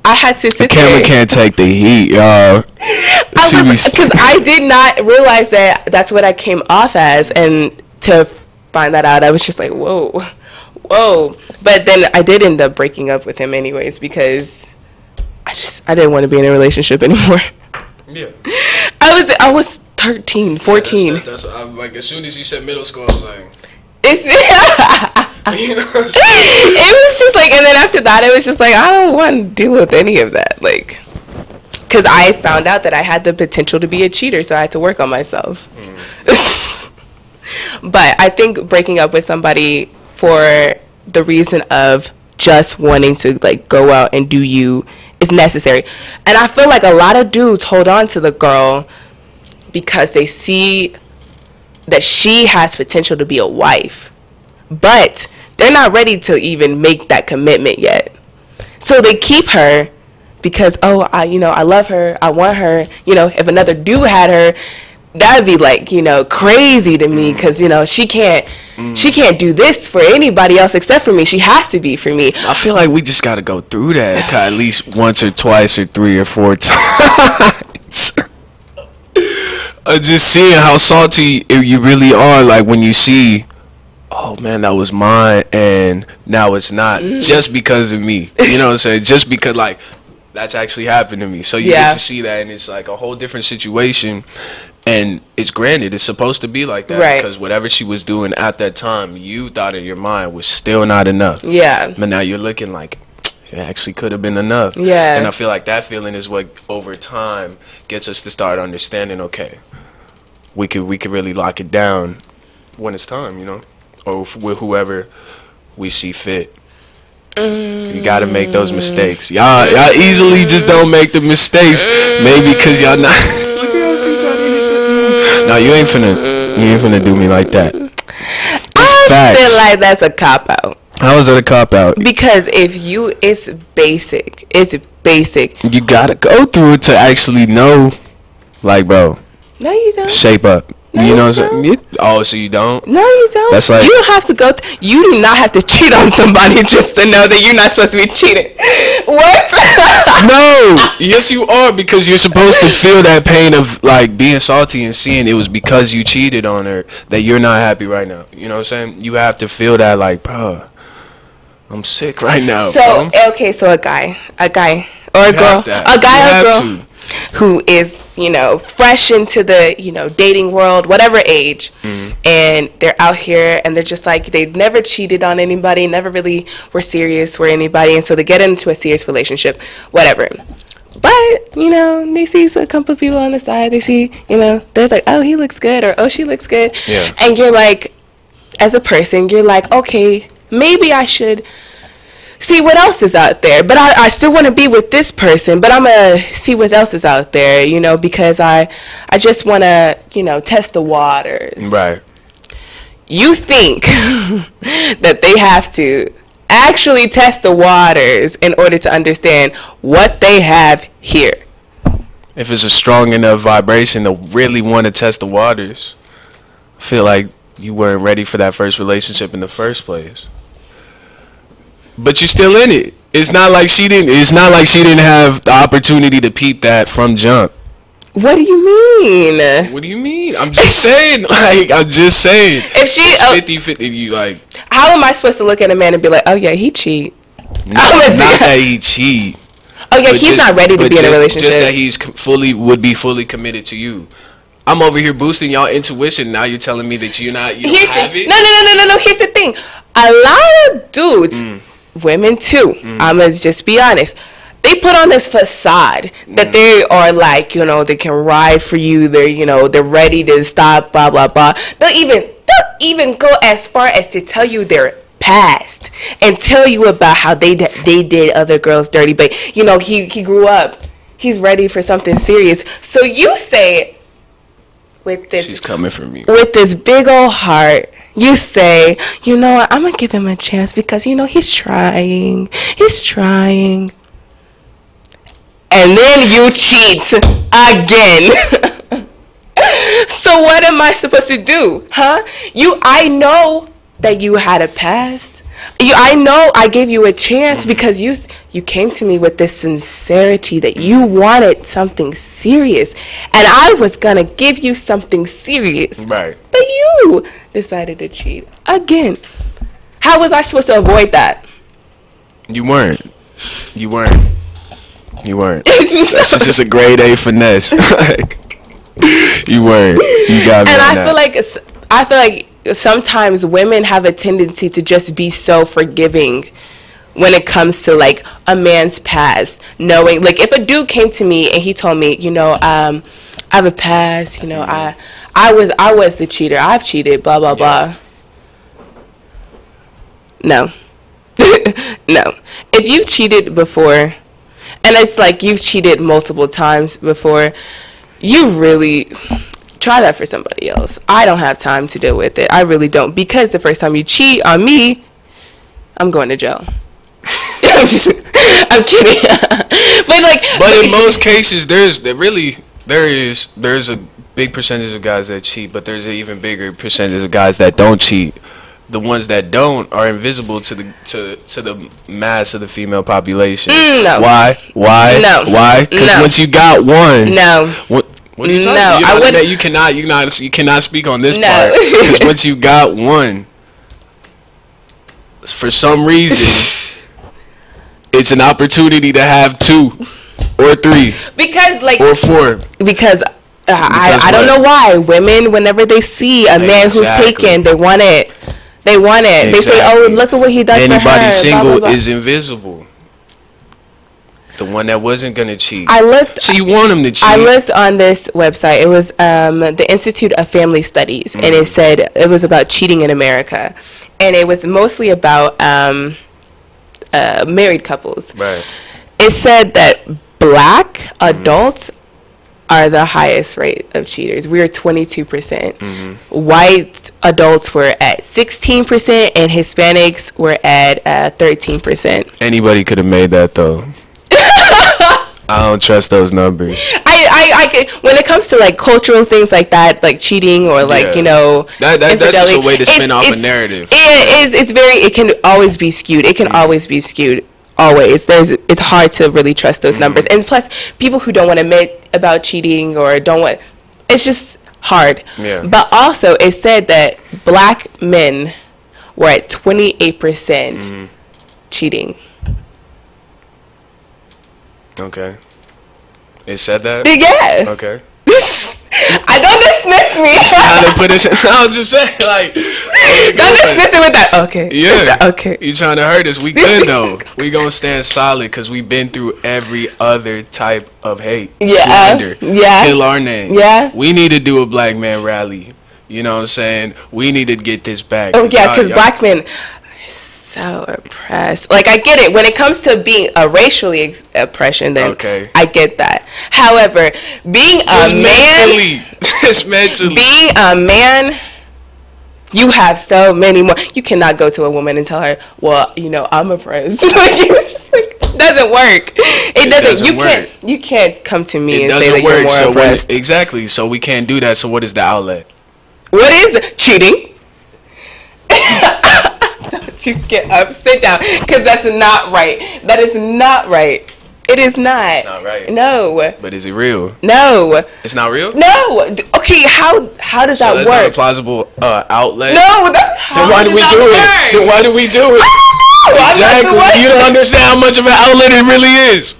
I had to sit there. The camera can't take the heat, y'all. Because I did not realize that that's what I came off as. And to find that out, I was just like, whoa. But then I did end up breaking up with him anyways, because I didn't want to be in a relationship anymore. Yeah. I was 13, 14. Yeah, that's like, as soon as you said middle school, I was like, you know, it was just like, and then after that, it was just like, I don't want to deal with any of that, like, because I found out that I had the potential to be a cheater, so I had to work on myself. But I think breaking up with somebody for the reason of just wanting to like go out and do you is necessary. And I feel like a lot of dudes hold on to the girl because they see that she has potential to be a wife, but they're not ready to even make that commitment yet. So they keep her because, oh, I love her, I want her. You know, if another dude had her, that'd be like, you know, crazy to me, because, you know, she can't do this for anybody else except for me. She has to be for me. I feel like we just got to go through that at least once or twice or 3 or 4 times. Just seeing how salty you really are, like when you see, oh man, that was mine and now it's not, just because of me. You know what I'm saying? Just because, like, that's actually happened to me. So you get to see that, and it's like a whole different situation. And it's granted, it's supposed to be like that, right? Because whatever she was doing at that time, you thought in your mind was still not enough. Yeah. But now you're looking like, it actually could have been enough. Yeah. And I feel like that feeling is what, over time, gets us to start understanding, okay, we could really lock it down when it's time, you know? Or with whoever we see fit. You gotta make those mistakes. Y'all easily just don't make the mistakes. Maybe because y'all not... No, you ain't finna do me like that. I feel like that's a cop-out. How is it a cop-out? Because it's basic. It's basic. You gotta go through it to actually know, like, bro. No, you don't. Shape up. No, you know what I'm saying? Oh, so you don't? No, you don't. That's like, you don't have to go. You do not have to cheat on somebody just to know that you're not supposed to be cheating. What? No. Yes, you are, because you're supposed to feel that pain of like being salty and seeing it was because you cheated on her that you're not happy right now. You know what I'm saying? You have to feel that, like, bro, I'm sick right now. So bro. Okay, so a guy or a girl, a guy or a girl who is, you know, fresh into the, you know, dating world, whatever age, and and they're out here and they're just like, they never cheated on anybody, never really were serious with anybody, and so they get into a serious relationship, whatever. But, you know, they see a couple of people on the side, they see, you know, they're like, oh, he looks good, or oh, she looks good. Yeah. And you're like, as a person, you're like, okay, maybe I should see what else is out there. But I still want to be with this person, but I'm going to see what else is out there, you know, because I just want to, you know, test the waters. Right. You think that they have to actually test the waters in order to understand what they have here. If it's a strong enough vibration to really want to test the waters, I feel like you weren't ready for that first relationship in the first place. But you're still in it. It's not like she didn't have the opportunity to peep that from jump. What do you mean? What do you mean? I'm just saying. I'm just saying. If she it's 50-50, you like. How am I supposed to look at a man and be like, oh yeah, he cheat? No, not that he cheat. Oh yeah, he's not ready to be in a relationship. Just that he's would be fully committed to you. I'm over here boosting y'all intuition. Now you're telling me that you don't have it. No. Here's the thing. A lot of dudes, women too. I'm gonna just be honest. They put on this facade that they are like, you know, they can ride for you. They're, you know, they're ready to stop. Blah blah blah. They'll even go as far as to tell you their past and tell you about how they did other girls dirty. But you know, he grew up. He's ready for something serious. So you say, with this, she's coming from you. With this big old heart, you say, you know what, I'm gonna give him a chance because, you know, he's trying, and then you cheat again. So what am I supposed to do, huh? I know that you had a past. I know I gave you a chance because you came to me with this sincerity that you wanted something serious, and I was gonna give you something serious. Right. But you decided to cheat again. How was I supposed to avoid that? You weren't. That's just a grade A finesse. You weren't. You got me. And I feel like sometimes women have a tendency to just be so forgiving when it comes to like a man's past, knowing, like, if a dude came to me and he told me, you know, I have a past, you know, I was the cheater, I've cheated, blah blah blah. No. No. If you've cheated before, and it's like you've cheated multiple times before, you really try that for somebody else. I don't have time to deal with it. I really don't, because the first time you cheat on me, I'm going to jail. I'm kidding. But in most cases, there's a big percentage of guys that cheat, but there's an even bigger percentage of guys that don't cheat. The ones that don't are invisible to the mass of the female population. No. Why? No. Why? Because once you got one. No. What are you talking about? I would. You cannot speak on this part. Because once you got one, for some reason, it's an opportunity to have 2 or 3. Because or 4. Because I don't know why women, whenever they see a man who's taken, they want it. Exactly. They say, "Oh, look at what he does for her." Anybody single blah, blah, blah. is invisible. The one that wasn't gonna cheat. So you want him to cheat. I looked on this website. It was the Institute of Family Studies, and it said it was about cheating in America, and it was mostly about married couples. Right. It said that black adults are the highest rate of cheaters. We are 22%. White adults were at 16%, and Hispanics were at 13%. Anybody could have made that though. I don't trust those numbers. I when it comes to like cultural things like that, like cheating or like, you know, that's just a way to spin off a narrative. It can always be skewed. It can always be skewed. Always. It's hard to really trust those numbers. And plus, people who don't want to admit about cheating or it's just hard. Yeah. But also, it said that black men were at 28% cheating. Okay. It said that? Yeah. Okay. I don't dismiss me. How they put it? I'm just saying, like, don't dismiss it with that. Okay. Yeah. Okay. You trying to hurt us? We good though. We gonna stand solid because we been through every other type of hate, slander, kill our name. Yeah. We need to do a black man rally. You know what I'm saying? We need to get this back. Oh yeah, because black men. So oppressed. Like, I get it when it comes to being a racially oppression. Then I get that. However, being a man, just mentally, being a man, you have so many more. You cannot go to a woman and tell her, "Well, you know, I'm oppressed." Like, it's just like, it doesn't work. It doesn't. You can't come to me and say that you're more oppressed. Exactly. So we can't do that. So what is the outlet? What is it? Cheating. You get up, sit down, because that's not right. That is not right. It is not. It's not right. No. But is it real? No. It's not real? No. Okay, how does that work? So that's not a plausible outlet? No. Then why do we do it? Then why do we do it? Exactly. You don't understand how much of an outlet it really is.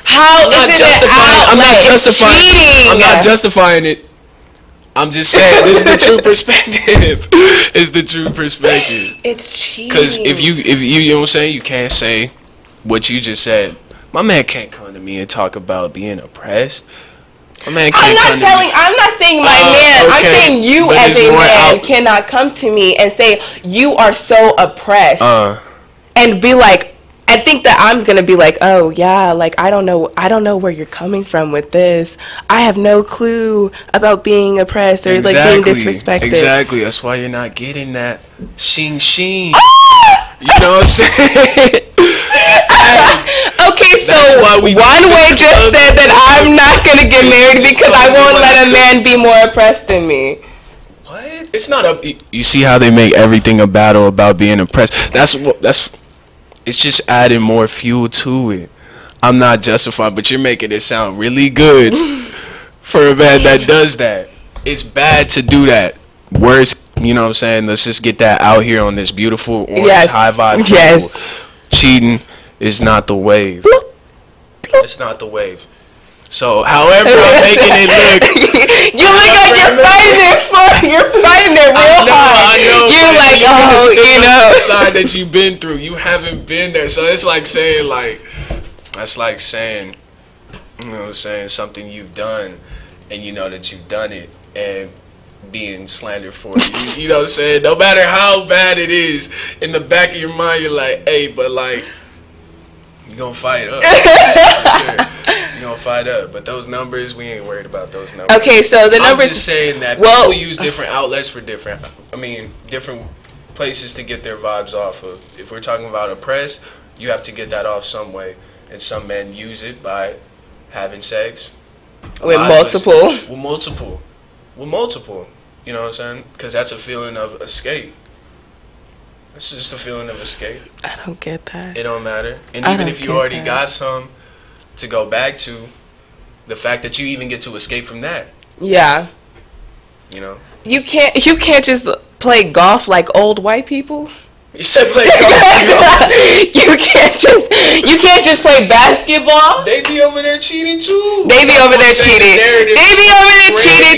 How is it an outlet? I'm not justifying cheating. I'm not justifying it. I'm just saying, this is the true perspective. It's the true perspective. It's cheating. Because if you know what I'm saying, you can't say what you just said. My man can't come to me and talk about being oppressed. My man can't I'm not saying my man. Okay. I'm saying you as a man cannot come to me and say you are so oppressed and be like, I think that I'm gonna be like, oh yeah, like I don't know where you're coming from with this. I have no clue about being oppressed or like being disrespected. Exactly. That's why you're not getting that shing. You know what I'm saying? Okay, so one way just said that I'm not gonna get married because I won't let a man be more oppressed than me. What? It's not a. You see how they make everything a battle about being oppressed? It's just adding more fuel to it. I'm not justified, but you're making it sound really good for a man that does that. It's bad to do that. Worse, you know what I'm saying? Let's just get that out here on this beautiful orange high vibe. Yes. Cheating is not the wave. It's not the wave. So, however I'm making it look, you look like you're fighting it real hard. I know. You're like, you know, the side that you've been through. You haven't been there, so it's like saying that's like saying, you know, what I'm saying something you've done, and you know that you've done it, and being slandered for it. You know what I'm saying? No matter how bad it is, in the back of your mind, you're like, hey, but like, you gonna fight up. For sure. You gonna fight up, but those numbers, we ain't worried about those numbers. Okay, so the numbers. I'm just saying that people use different outlets for different places to get their vibes off of. If we're talking about oppressed, you have to get that off some way, and some men use it by having sex with multiple. You know what I'm saying? Because that's a feeling of escape. It's just a feeling of escape. I don't get that. It don't matter. And even if you already got some to go back to, the fact that you even get to escape from that. Yeah. You know? You can't just play golf like old white people. You said play golf. You can't just play basketball. They be over there cheating too. They be over there cheating.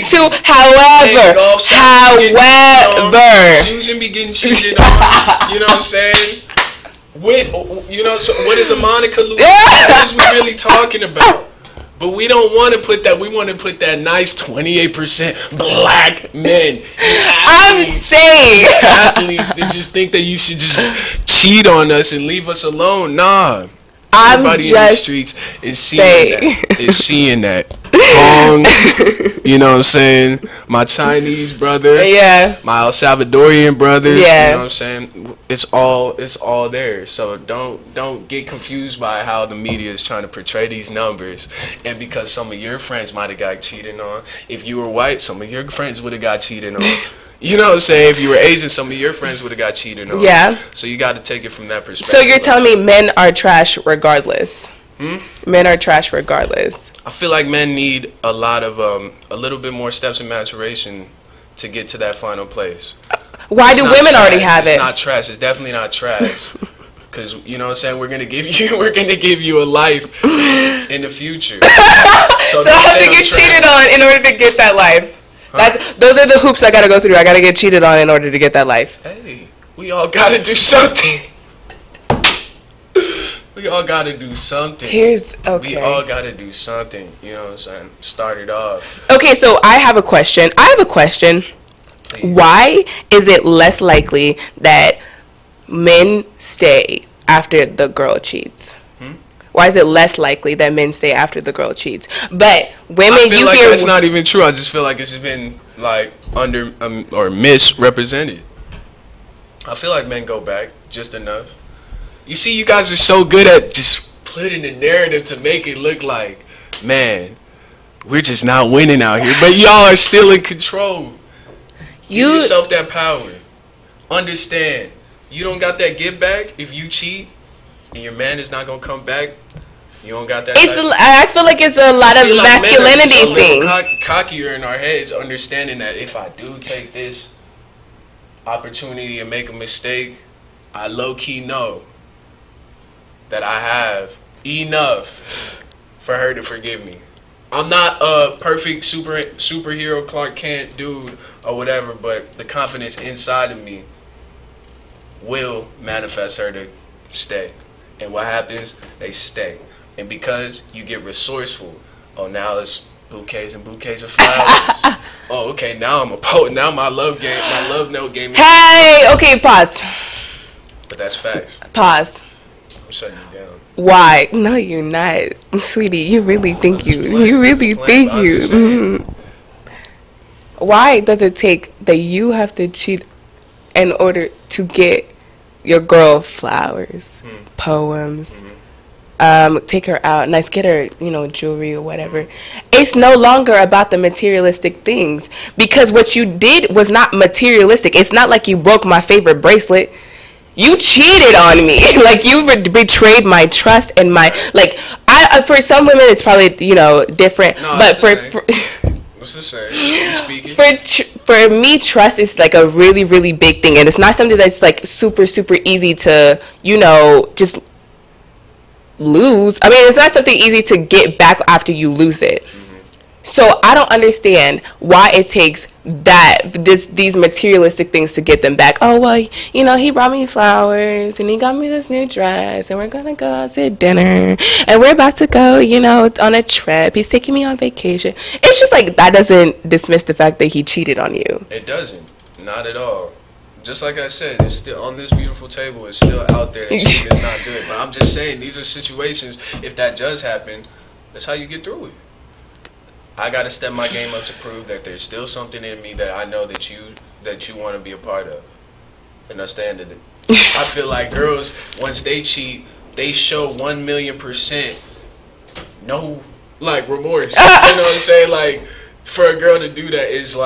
Too. However, Susan be getting cheated on. You know what I'm saying? So what is a Monica Louise? What is we really talking about? But we don't want to put that. We want to put that nice 28% black men. I'm saying athletes that just think that you should just cheat on us and leave us alone. Nah. Everybody in the streets is seeing that. You know what I'm saying? My Chinese brother. Yeah. My El Salvadorian brothers. Yeah. You know what I'm saying? It's all there. So don't get confused by how the media is trying to portray these numbers. And because some of your friends might have got cheated on. If you were white, some of your friends would have got cheated on. You know what I'm saying? If you were Asian, some of your friends would have got cheated on. Yeah. So you got to take it from that perspective. So you're telling me men are trash regardless? Men are trash regardless. I feel like men need a little bit more steps in maturation to get to that final place. Why do women already have it? It's not trash. It's definitely not trash. Because, you know what I'm saying, we're gonna give you a life in the future. So I have to get cheated on in order to get that life. Those are the hoops I gotta go through. I gotta get cheated on in order to get that life. Hey, we all gotta do something. We all gotta do something. We all gotta do something. You know what I'm saying? Start it off. Okay, so I have a question. Why is it less likely that men stay after the girl cheats? Why is it less likely that men stay after the girl cheats? But women, I feel like that's not even true. I just feel like it's been like under or misrepresented. I feel like men go back just enough. You see, you guys are so good at just putting the narrative to make it look like, man, we're just not winning out here. But y'all are still in control. Give yourself that power. Understand, you don't got that get back if you cheat, and your man is not gonna come back. You don't got that. I feel like it's a lot of masculinity thing. Cockier in our heads, understanding that if I do take this opportunity and make a mistake, I low key know that I have enough for her to forgive me. I'm not a perfect superhero Clark Kent dude or whatever, but the confidence inside of me will manifest her to stay. And what happens? They stay. And because you get resourceful, oh, now it's bouquets and bouquets of flowers. Oh, okay, now I'm a poet. Now my love note game. Hey, okay, pause. But that's facts. Pause. I'm shutting you down. Why? No, you're not, sweetie. You really think you really think you. Mm-hmm. Why does it take that you have to cheat in order to get your girl flowers, poems, take her out, nice, get her, jewelry or whatever? It's no longer about the materialistic things, because what you did was not materialistic. It's not like you broke my favorite bracelet. You cheated on me. Like, you betrayed my trust and my, like, for some women it's probably, different. No, but for what's the same? Speaking? For me, trust is like a really, really big thing. And it's not something that's like super, super easy to, just lose. I mean, it's not something easy to get back after you lose it. So I don't understand why it takes these materialistic things to get them back. Oh, well, he brought me flowers and he got me this new dress and we're going to go out to dinner and we're about to go, on a trip. He's taking me on vacation. It's just like, that doesn't dismiss the fact that he cheated on you. It doesn't. Not at all. Just like I said, it's still on this beautiful table. It's still out there. That cheating is not good. But I'm just saying, these are situations, if that does happen, that's how you get through it. I gotta step my game up to prove that there's still something in me that I know that you want to be a part of, and I stand in it. I feel like girls, once they cheat, they show 1,000,000% no remorse. You know what I'm saying? Like, for a girl to do that is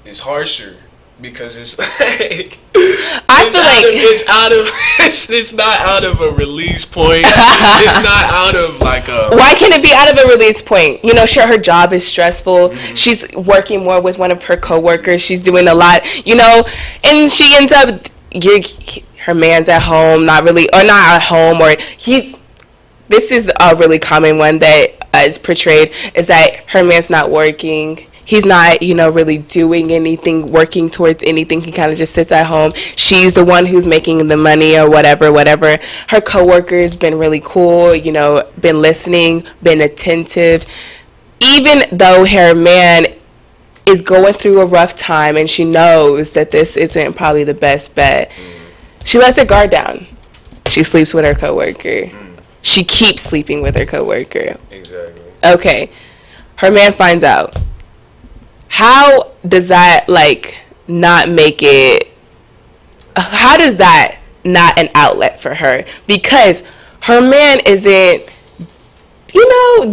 it's harsher. Because it's like it's not out of a release point. It's not out of Why can't it be out of a release point? Sure, her job is stressful. Mm-hmm. She's working more with one of her coworkers. She's doing a lot, and she ends up her man's at home, not at home, or this is a really common one that is portrayed, is that her man's not working. He's not, really doing anything, working towards anything. He kind of just sits at home. She's the one who's making the money or whatever. Her coworker's been really cool, been listening, been attentive. Even though her man is going through a rough time and she knows that this isn't probably the best bet, she lets her guard down. She sleeps with her coworker. She keeps sleeping with her coworker. Exactly. Okay. Her man finds out. How does that not make it? How does that not an outlet for her? Because her man isn't,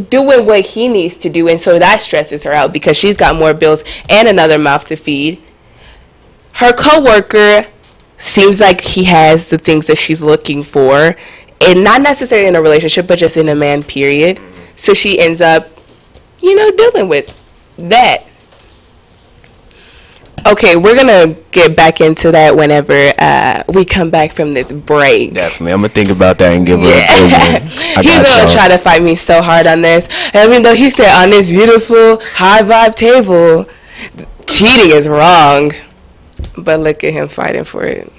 doing what he needs to do, and so that stresses her out because she's got more bills and another mouth to feed. Her coworker seems like he has the things that she's looking for, and not necessarily in a relationship, but just in a man. Period. So she ends up, dealing with that. Okay, we're gonna get back into that whenever we come back from this break. Definitely, I'm gonna think about that and give her a good one. He's gonna try to fight me so hard on this, even though he said on this beautiful high vibe table, cheating is wrong. But look at him fighting for it.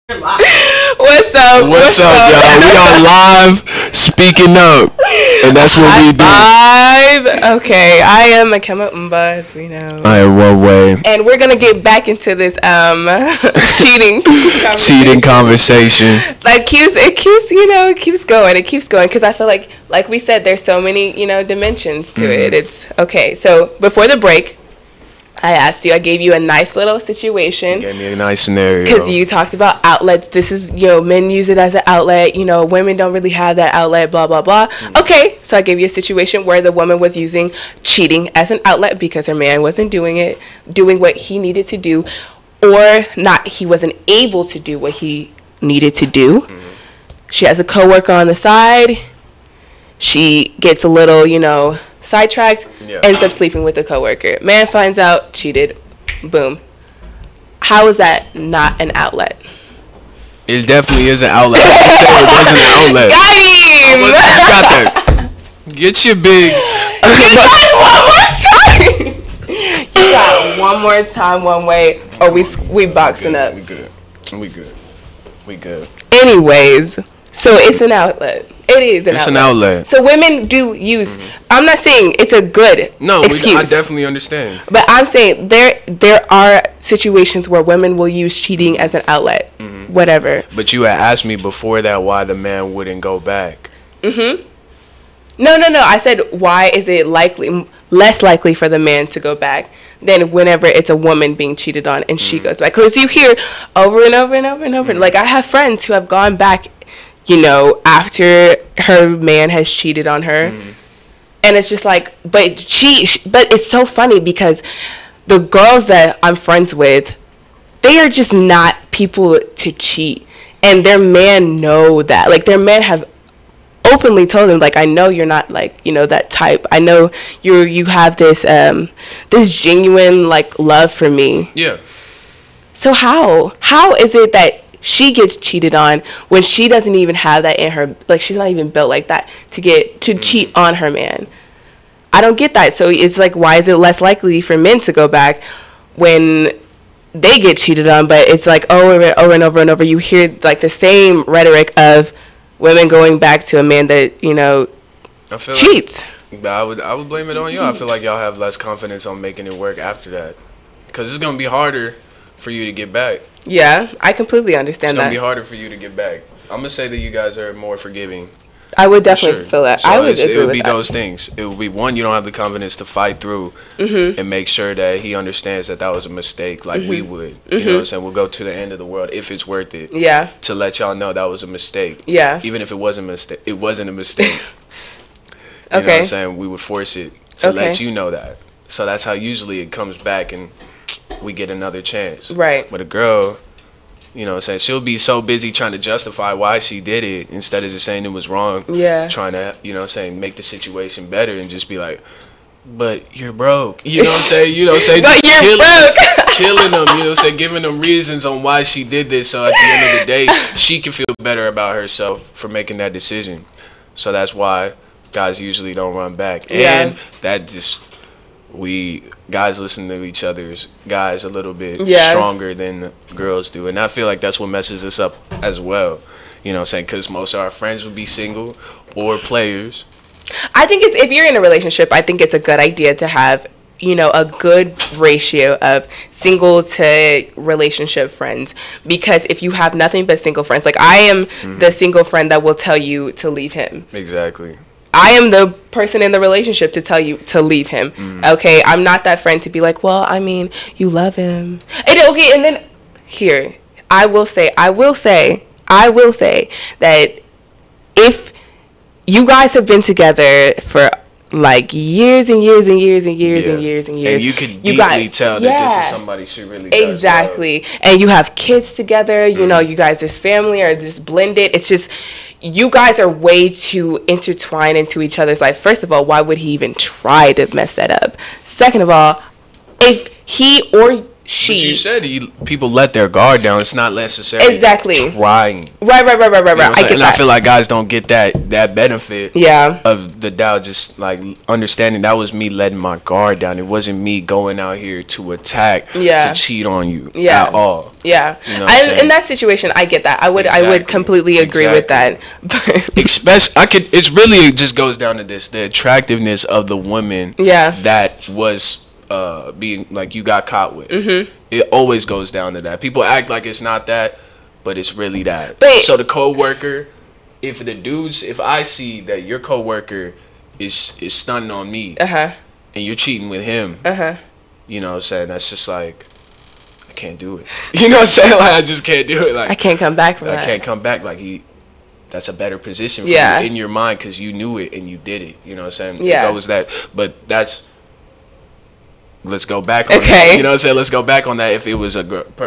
What's up? What's up, y'all? We are live speaking up, and that's what we do. HighVibe. Okay, I am Akema Umba, as we know. I am One Way, and we're gonna get back into this cheating conversation. Like it keeps going because I feel like we said, there's so many dimensions to it. It's okay. So before the break, I gave you a nice little situation. You gave me a nice scenario. Because you talked about outlets. This is, men use it as an outlet. Women don't really have that outlet, blah, blah, blah. Okay, so I gave you a situation where the woman was using cheating as an outlet because her man wasn't doing what he needed to do, or not, he wasn't able to do what he needed to do. She has a coworker on the side. She gets a little, sidetracked, ends up sleeping with the coworker. Man finds out, cheated, boom. How is that not an outlet? It definitely is an outlet. I said it wasn't an outlet. Got him! You got that. Get your big... You got one more time, One Way, or we boxing up. We good. Anyways, so it's an outlet. It is an outlet. So women do use. I'm not saying it's a good excuse. I definitely understand. But I'm saying there are situations where women will use cheating as an outlet. Whatever. But you had asked me before that why the man wouldn't go back. No. I said, why is it less likely for the man to go back than whenever it's a woman being cheated on and she goes back? Because you hear over and over and over and over. Like, I have friends who have gone back, after her man has cheated on her. And it's just like, but it's so funny because the girls that I'm friends with, they are just not people to cheat. And their man know that. Like, their men have openly told them, like, I know you're not, like, that type. I know you have this genuine, like, love for me. Yeah. So how is it that she gets cheated on when she doesn't even have that in her, like, she's not even built like that to cheat on her man? I don't get that. So it's like, why is it less likely for men to go back when they get cheated on? But it's like over and over and over, you hear like the same rhetoric of women going back to a man that I feel cheats. I would blame it on y'all. I feel like y'all have less confidence on making it work after that, because it's gonna be harder for you to get back. Yeah, I completely understand that. It's going to be harder for you to get back. I'm going to say that you guys are more forgiving. I would definitely feel that. So I would agree with that. It would be those things. It would be, one, you don't have the confidence to fight through and make sure that he understands that was a mistake, like we would. You know what I'm saying? We'll go to the end of the world if it's worth it. Yeah. To let y'all know that was a mistake. Yeah. Even if it wasn't a mistake. It wasn't a mistake. You know what I'm saying? We would force it to let you know that. So that's how usually it comes back and we get another chance. Right. But a girl, she'll be so busy trying to justify why she did it instead of just saying it was wrong. Yeah. Trying to, make the situation better and just be like, but you're broke. You know what I'm saying? But you're broke. Killing them, giving them reasons on why she did this, so at the end of the day, she can feel better about herself for making that decision. So that's why guys usually don't run back. Yeah. And that just... guys listen to each other's guys a little bit stronger than girls do, and I feel like that's what messes us up as well. Because most of our friends would be single or players. I think if you're in a relationship, I think it's a good idea to have a good ratio of single to relationship friends, because if you have nothing but single friends, like I am the single friend that will tell you to leave him. Exactly. I am the person in the relationship to tell you to leave him. Okay, I'm not that friend to be like, well, I mean, you love him. And then here, I will say that if you guys have been together for like years and years and years and years and years and years, and you can deeply tell that this is somebody she really does exactly love. And you have kids together, you guys as family are just blended. It's just, you guys are way too intertwined into each other's life. First of all, why would he even try to mess that up? Second of all, if he or But you said people let their guard down. It's not necessarily exactly trying. Right. You know I get and that. I feel like guys don't get that benefit. Yeah. Of the doubt, just like understanding that was me letting my guard down. It wasn't me going out here to attack, to cheat on you at all. Yeah. You know in that situation, I get that. I would completely agree with that. It really just goes down to this: the attractiveness of the woman. Yeah. That was. Being like you got caught with. It always goes down to that. People act like it's not that, but it's really that. So the coworker, if I see that your coworker is stunning on me, and you're cheating with him, you know what I'm saying, that's just like, I can't do it. You know what I'm saying? Like, I just can't do it. Like, I can't come back from that. I can't come back. Like, that's a better position for you in your mind because you knew it and you did it. You know what I'm saying? Yeah. It goes that, but that's. Let's go back on that. You know what I'm saying? Let's go back on that. If it was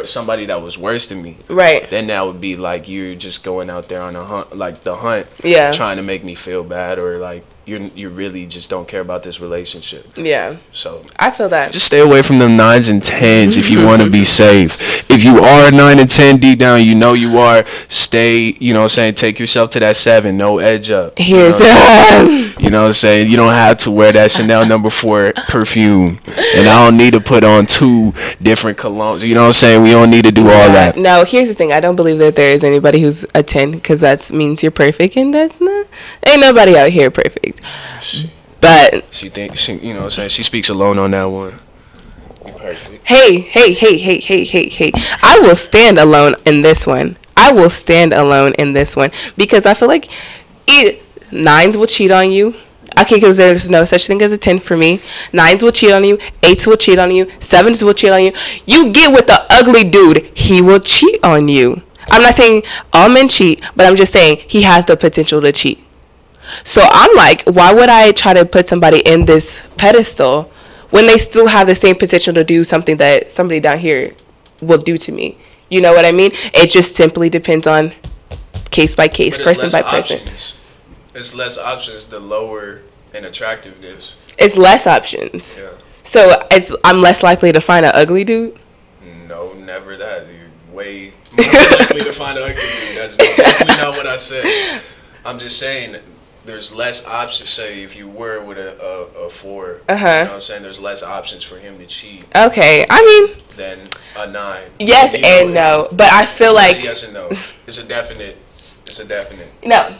somebody that was worse than me, right? Then that would be like you're just going out there on a hunt, like the hunt, trying to make me feel bad, or like you really just don't care about this relationship. Yeah. So I feel that. Just stay away from them 9s and 10s if you want to be safe. If you are a 9 and 10 deep down, you know you are. Stay. You know what I'm saying? Take yourself to that 7. No edge up. Here's you know what I'm saying? You don't have to wear that Chanel No. 4 perfume. And I don't need to put on 2 different colognes. You know what I'm saying? We don't need to do all that. No, here's the thing. I don't believe that there is anybody who's a 10 because that means you're perfect. And that's not. Ain't nobody out here perfect. But. She thinks, you know what I'm saying? She speaks alone on that one. You're perfect. Hey. I will stand alone in this one. Because I feel like 9s will cheat on you. Okay, because there's no such thing as a 10 for me. 9s will cheat on you. 8s will cheat on you. 7s will cheat on you. You get with the ugly dude, he will cheat on you. I'm not saying all men cheat, but I'm just saying he has the potential to cheat. So I'm like, why would I try to put somebody in this pedestal when they still have the same potential to do something that somebody down here will do to me? You know what I mean? It just simply depends on case by case, person by person. It's less options the lower in attractiveness. It's less options. Yeah. So I'm less likely to find an ugly dude? No, never that. You're way more likely to find an ugly dude. That's definitely not what I said. I'm just saying there's less options. Say if you were with a 4, you know what I'm saying? There's less options for him to cheat. Okay, I mean. Than a 9. Yes and no, but I feel like. Yes and no. It's a definite. No.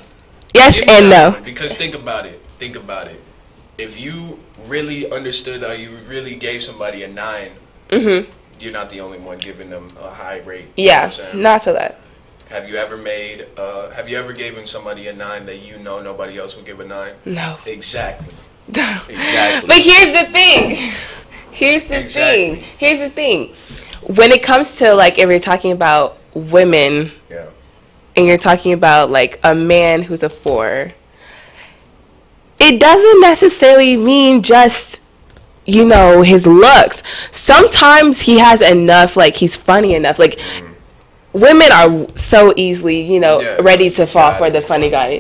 Yes and no. Because think about it. If you really understood that you really gave somebody a 9, you're not the only one giving them a high rate. Yeah. No, I feel that. Have you ever given somebody a 9 that you know nobody else would give a 9? No. Exactly. But here's the thing. Here's the thing. When it comes to, like, if you're talking about women, and you're talking about, like, a man who's a 4, it doesn't necessarily mean just, you know, his looks. Sometimes he has enough, like, he's funny enough. Like, women are so easily, you know, ready to fall for the funny guy.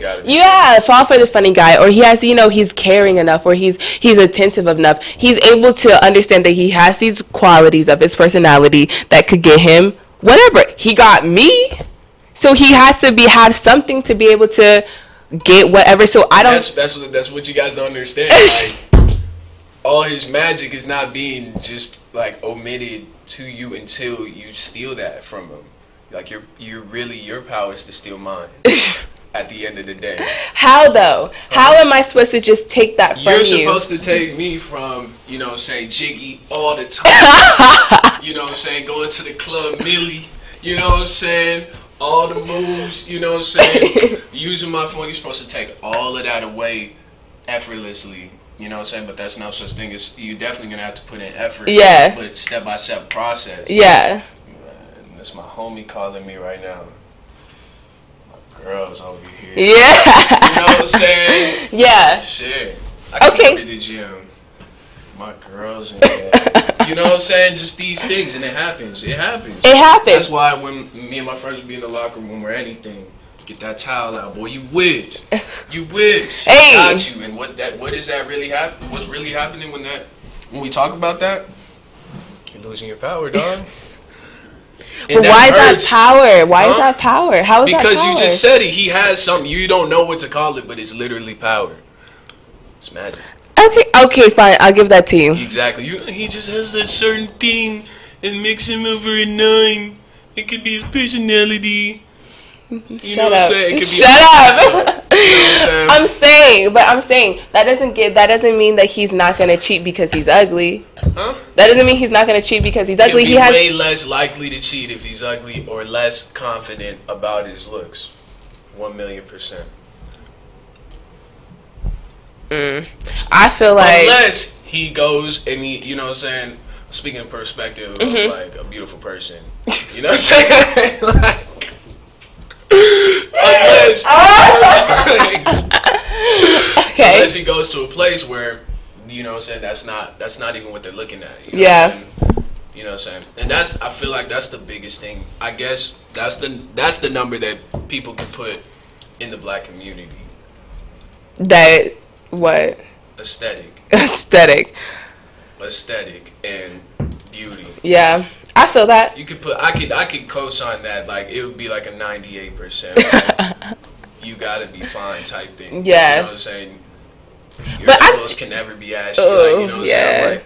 Fall for the funny guy. Or he has, you know, he's caring enough, or he's attentive enough. He's able to understand that he has these qualities of his personality that could get him whatever. He got me. So he has to have something to be able to get whatever. So I don't. That's what you guys don't understand. Like, all his magic is not being just like omitted to you until you steal that from him. Like your power is to steal mine. At the end of the day. How though? How am I supposed to just take that from you? You're supposed to take me from, you know what I'm saying, Jiggy all the time. You know what I'm saying, going to the club, Millie. You know what I'm saying. All the moves, you know what I'm saying? Using my phone, you're supposed to take all of that away effortlessly. You know what I'm saying? But that's no such thing. You're definitely going to have to put in effort. Yeah. But step-by-step process. Yeah. That's my homie calling me right now. My girl's over here. Yeah. You know what I'm saying? Yeah. Shit. I can go to the gym. My girl's in there. You know what I'm saying? Just these things, and it happens. That's why when me and my friends would be in the locker room or anything, get that towel out, boy. You whipped. You whipped. She got you. And what is that really happen? What's really happening when we talk about that? You're losing your power, dog. But why is that power? Why is that power? How is that power? Because you just said it. He has something. You don't know what to call it, but it's literally power. It's magic. Okay, fine. I'll give that to you. Exactly. He just has that certain thing and makes him over a 9. It could be his personality. Shut up. Shut up. I'm saying that doesn't mean that he's not gonna cheat because he's ugly. Huh? That doesn't mean he's not gonna cheat because he's ugly. He's way less likely to cheat if he's ugly or less confident about his looks. 1,000,000%. I feel like unless he goes and he, you know what I'm saying, speaking of perspective of like a beautiful person, you know what I'm saying, like unless he goes to a place where, you know what I'm saying, that's not even what they're looking at. You know you know what I'm saying? And I feel like that's the biggest thing. I guess that's the number that people can put in the black community. That what? Aesthetic and beauty. Yeah. I feel that. You could put I could co-sign that, like it would be like a 98%. Like, you gotta be fine type thing. Yeah. You know what I'm saying? Your elbows can never be ashy. Like, you know what I'm saying? Like,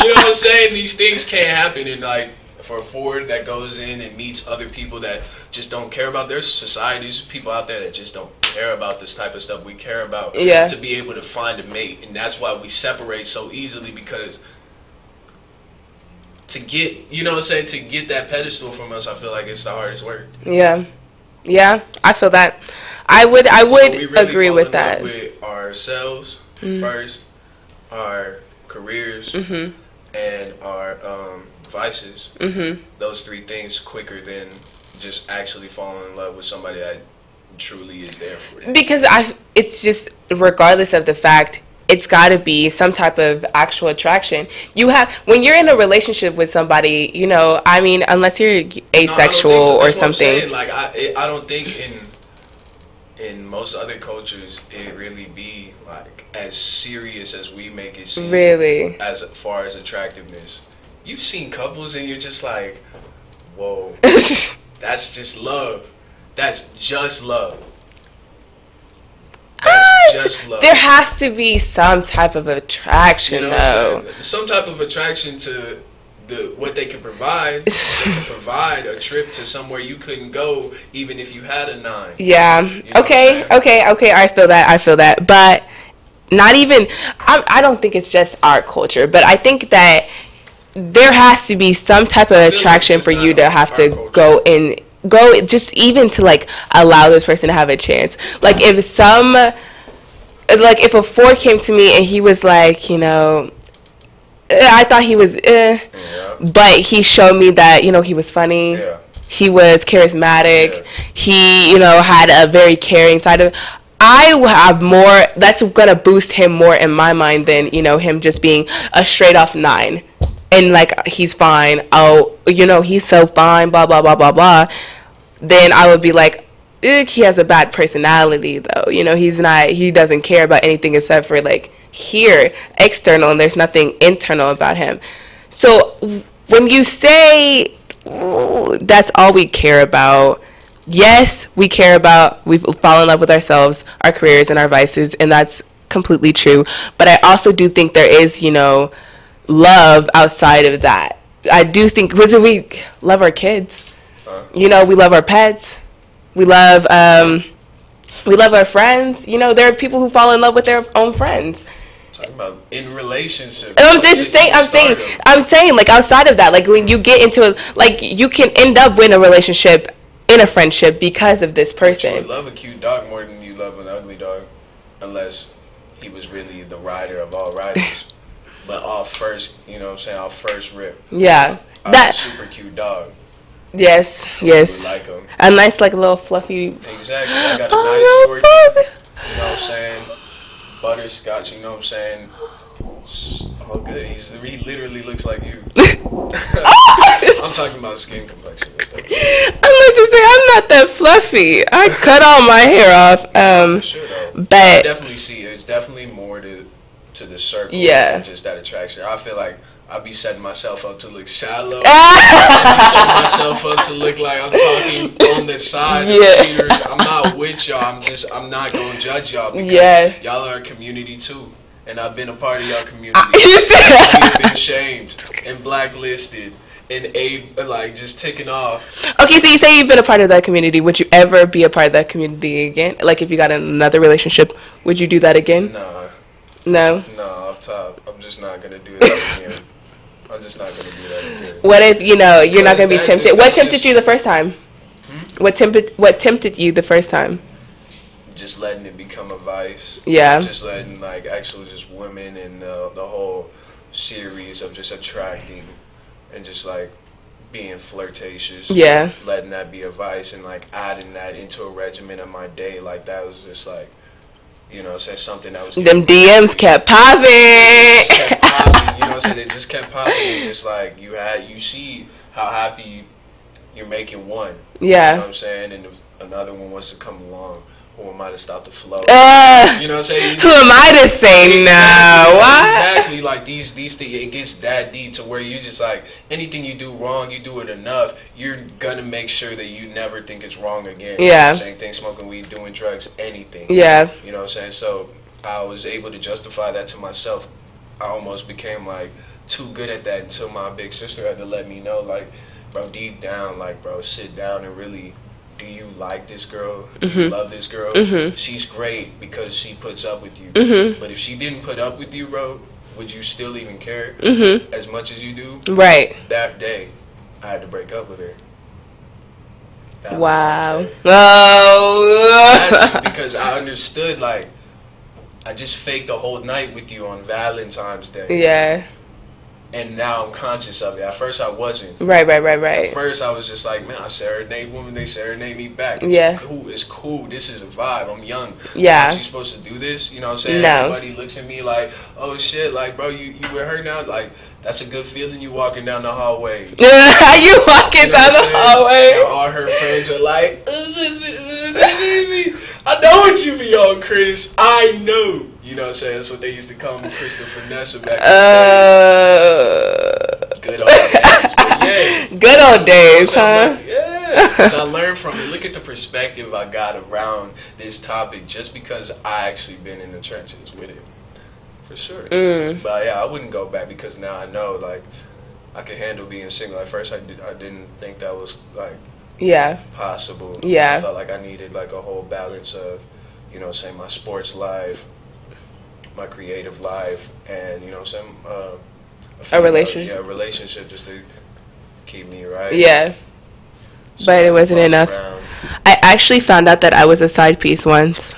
you know what I'm saying? These things can't happen. And like for a Ford that goes in and meets other people that just don't care about their societies, people out there that just don't care about this type of stuff we care about, to be able to find a mate. And that's why we separate so easily, because to get, you know what I'm saying, to get that pedestal from us, I feel like it's the hardest work. Yeah, I feel that. I would really agree with that. With ourselves first, our careers, and our vices. Those 3 things quicker than just actually falling in love with somebody that truly is there for you. Because it's just, regardless of the fact, it's got to be some type of actual attraction. When you're in a relationship with somebody, you know, I mean, unless you're asexual or something. Like I don't think in most other cultures it really be like as serious as we make it seem. Really, as far as attractiveness, you've seen couples and you're just like, whoa, that's just love. That's just love. Just love. There has to be some type of attraction, though. Some type of attraction to what they can provide. They can provide a trip to somewhere you couldn't go, even if you had a 9. Yeah. You know okay. I feel that. But not even. I don't think it's just our culture, but I think that there has to be some type of attraction for you to have to go just even to like allow this person to have a chance. Like if a 4 came to me and he was like, you know, I thought he was but he showed me that, you know, he was funny, he was charismatic, he, you know, had a very caring side of it. I will have more, that's gonna boost him more in my mind than, you know, him just being a straight off 9 and like he's fine, oh, you know, he's so fine, blah blah blah blah blah. Then I would be like, he has a bad personality, though. You know, he doesn't care about anything except for, like, external, and there's nothing internal about him. So when you say that's all we care about, yes, we fall in love with ourselves, our careers, and our vices, and that's completely true. But I also do think there is, you know, love outside of that. I do think, because we love our kids. You know, we love our pets. We love our friends. You know, there are people who fall in love with their own friends. Talking about in relationships. I'm saying, like, outside of that, like, when you get into like, you can end up in a relationship, in a friendship, because of this person. You would love a cute dog more than you love an ugly dog, unless he was really the rider of all riders. But off first rip. Yeah. That super cute dog. Yes. Like him. A nice, like, little fluffy. Exactly. I got a nice Yorkie. You know what I'm saying? Butterscotch. You know what I'm saying? Oh, good. He literally looks like you. I'm talking about skin complexion and stuff. I like to say I'm not that fluffy. I cut all my hair off. For sure, though. But I definitely see it's definitely more to the circle than just that attraction. I feel like I be setting myself up to look shallow. I be setting myself up to look like I'm talking on the side of theaters. I'm not with y'all. I'm not gonna judge y'all because y'all are a community too. And I've been a part of y'all community. I've been shamed and blacklisted and like just taken off. Okay, so you say you've been a part of that community. Would you ever be a part of that community again? Like if you got in another relationship, would you do that again? No, off top. I'm just not gonna do that again. I'm just not gonna do that again. What if you're not gonna be tempted? What tempted you the first time? What tempted you the first time? Just letting it become a vice. Yeah. Just letting like actually just women and the whole series of just attracting and just like being flirtatious. Yeah. Letting that be a vice and like adding that into a regimen of my day. Like that was just like, you know, say something that was. Them DMs kept popping. You know what I'm saying? It just kept popping. And just like you see how happy you're making one. Yeah. You know what I'm saying? And if another one wants to come along, who am I to stop the flow? You know what I'm saying? Who am I to say no? What? Exactly. Like these things, it gets that deep to where you just like anything you do wrong, you do it enough, you're gonna make sure that you never think it's wrong again. Yeah. Same thing, smoking weed, doing drugs, anything. Yeah. You know what I'm saying? So I was able to justify that to myself. I almost became like too good at that until my big sister had to let me know, like, bro, deep down, like, bro, sit down and really. Do you like this girl? Do you love this girl? She's great because she puts up with you. But if she didn't put up with you, bro, would you still even care as much as you do? Right. That day, I had to break up with her. Wow. Oh. Because I understood, like, I just faked the whole night with you on Valentine's Day. Yeah. And now I'm conscious of it. At first, I wasn't. Right. At first, I was just like, man, I serenade women, they serenade me back. It's cool. This is a vibe. I'm young. Yeah. Aren't you supposed to do this? You know what I'm saying? No. Everybody looks at me like, oh, shit, like, bro, you with her now? Like, that's a good feeling. You walking down the hallway. You walking down the hallway? And all her friends are like, I know what you be on, Chris. I know. You know what I'm saying? That's what they used to call me, Chris the Finesse back in the day. Good old days. But yeah. Good old days, huh? Like, yeah. Because I learned from it. Look at the perspective I got around this topic just because I actually been in the trenches with it. For sure. But yeah, I wouldn't go back because now I know, like, I can handle being single. At first, I didn't think that was, like, possible. Yeah. I felt like I needed, like, a whole balance of, you know, say my sports life, my creative life, and, you know, a relationship. Yeah, a relationship just to keep me right. Yeah. So but it wasn't enough. Around. I actually found out that I was a side piece once.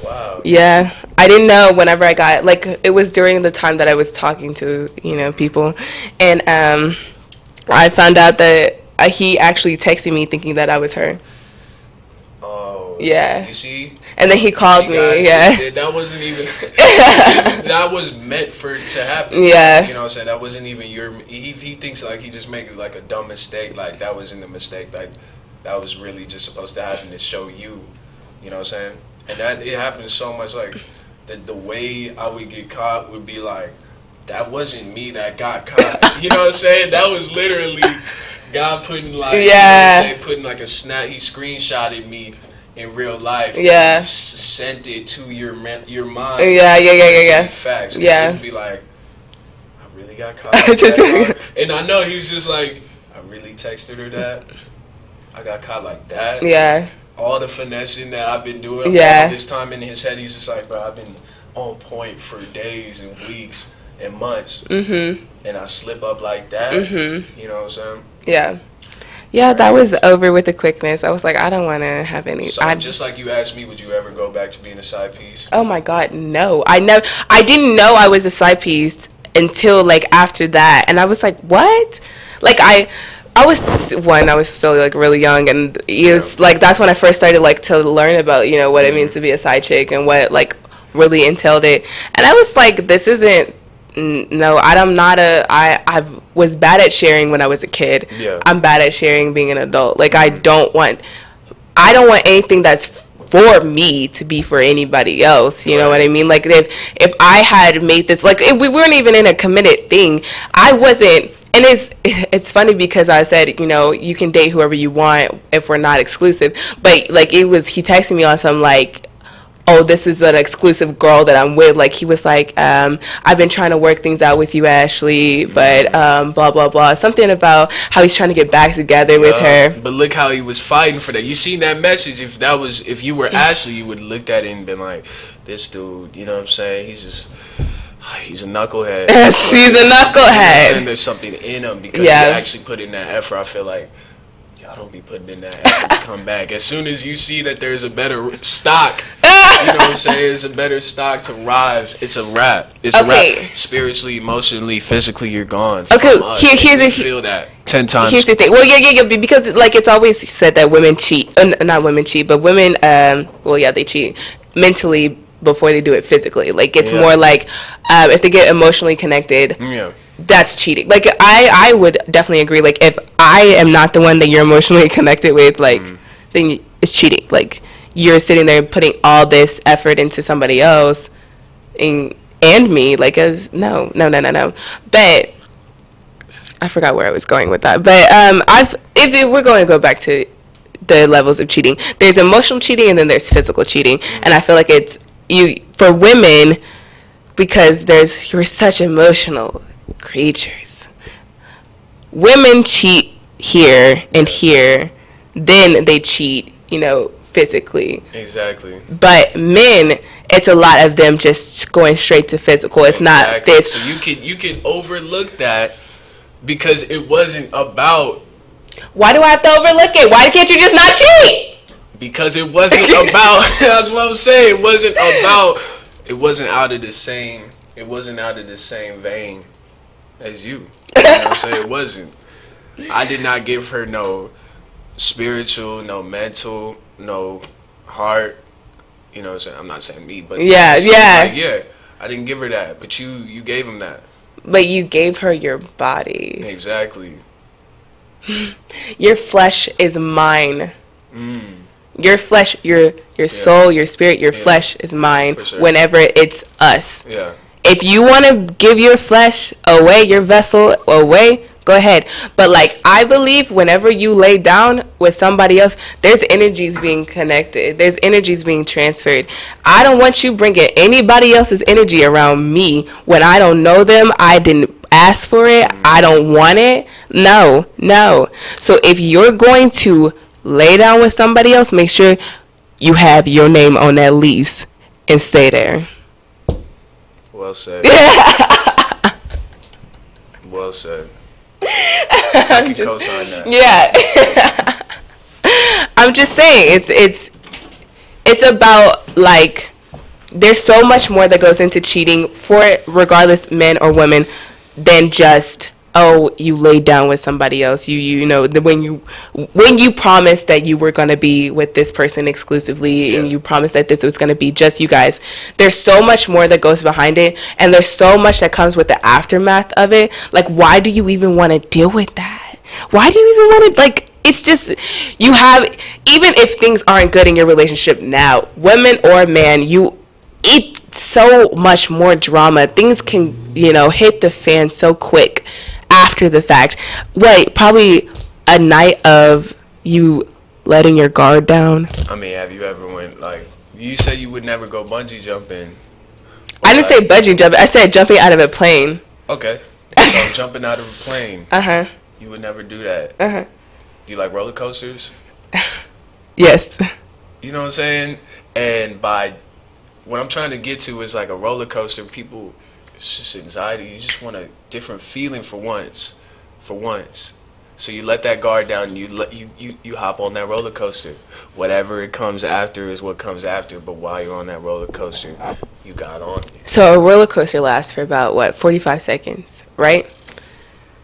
Wow. Yeah. I didn't know whenever I got, like, it was during the time that I was talking to, you know, people. And I found out that he actually texted me thinking that I was her. Oh. Yeah. You see? And then he called me, yeah. That wasn't even, that was meant for it to happen. Yeah. You know what I'm saying? That wasn't even he thinks like he just made like a dumb mistake. Like that wasn't a mistake. Like that was really just supposed to happen to show you. You know what I'm saying? And that, it happens so much like the way I would get caught would be like, that wasn't me that got caught. You know what I'm saying? That was literally God putting like, you know what I'm saying, putting like a snap, he screenshotted me in real life. Yeah. Sent it to your mind. Yeah. Facts. Yeah. It'd be like, I really got caught. Like that, and I know he's just like, I really texted her that. I got caught like that. Yeah. All the finessing that I've been doing all this time in his head, he's just like, bro, I've been on point for days and weeks and months. And I slip up like that. You know what I'm saying? Yeah. Yeah, that was over with the quickness. I was like, I don't want to have any. So just like you asked me, would you ever go back to being a side piece? Oh my God, no. I didn't know I was a side piece until like after that, and I was like, what? Like I was still like really young, and it was like that's when I first started like to learn about, you know, what it means to be a side chick and what like really entailed it. And I was like, this isn't. No, I was bad at sharing when I was a kid. Yeah. I'm bad at sharing being an adult. Like I don't want anything that's for me to be for anybody else. You know what I mean? Like, if I had made this, like, if we weren't even in a committed thing, I wasn't. And it's funny because I said, you know, you can date whoever you want if we're not exclusive. But, like, he texted me on some, like, oh, this is an exclusive girl that I'm with. Like, he was like, I've been trying to work things out with you, Ashley, but blah, blah, blah. Something about how he's trying to get back together with her. But look how he was fighting for that. You seen that message. If you were Ashley, you would have looked at it and been like, this dude, you know what I'm saying? He's a knucklehead. Yes, he's a knucklehead. And there's something in him because he actually put in that effort. I feel like y'all don't be putting in that effort to come back. As soon as you see that there's a better stock, you know what I'm saying? It's a better stock to rise. It's a wrap. It's a wrap. Spiritually, emotionally, physically, you're gone. Okay, here's the feel that 10 times. Here's the thing. Well, yeah, because like it's always said that women cheat. Not women cheat, but women. They cheat mentally before they do it physically. Like, it's more like if they get emotionally connected, that's cheating. Like, I would definitely agree. Like, if I am not the one that you're emotionally connected with, like, then it's cheating. Like, you're sitting there putting all this effort into somebody else and me, like, as no. But I forgot where I was going with that. But if we're going to go back to the levels of cheating, there's emotional cheating and then there's physical cheating, and I feel like it's for women, because you're such emotional creatures. Women cheat here and here, then they cheat, you know, physically. Exactly. But men, it's a lot of them just going straight to physical. It's not this. So you can overlook that because it wasn't about. Why do I have to overlook it? Why can't you just not cheat? Because it wasn't about. That's what I'm saying. It wasn't about. It wasn't out of the same. It wasn't out of the same vein as you. You know what I'm saying? It wasn't. I did not give her no spiritual, no mental, no heart. You know what I'm saying? I'm not saying me, but yeah. Like, I didn't give her that, but you gave him that. But you gave her your body. Exactly. Your flesh is mine. Your flesh, your soul, your spirit, your flesh is mine. Sure. Whenever it's us. Yeah. If you want to give your flesh away, your vessel away, go ahead. But, like, I believe whenever you lay down with somebody else, there's energies being connected. There's energies being transferred. I don't want you bringing anybody else's energy around me when I don't know them. I didn't ask for it. I don't want it. No. So if you're going to lay down with somebody else, make sure you have your name on that lease and stay there. Well said. Well said. I can co-sign that. Yeah. I'm just saying, it's about, like, there's so much more that goes into cheating for regardless men or women than just, oh, you laid down with somebody else. You know, when you promised that you were going to be with this person exclusively, and you promised that this was going to be just you guys. There's so much more that goes behind it, and there's so much that comes with the aftermath of it. Like, why do you even want to deal with that? Why do you even want to, like, it's just, you have, even if things aren't good in your relationship now, women or man, it's so much more drama. Things can, you know, hit the fan so quick after the fact. Probably a night of you letting your guard down. I mean, have you ever went, like, you said you would never go bungee jumping. I didn't say bungee jumping. I said jumping out of a plane. Okay. So jumping out of a plane. Uh-huh. You would never do that. Uh-huh. You like roller coasters? Yes. You know what I'm saying? And what I'm trying to get to is, like, a roller coaster, people, it's just anxiety. You just want a different feeling for once. So you let that guard down and you hop on that roller coaster. Whatever it comes after is what comes after, but while you're on that roller coaster, you got on it. So a roller coaster lasts for about 45 seconds, right?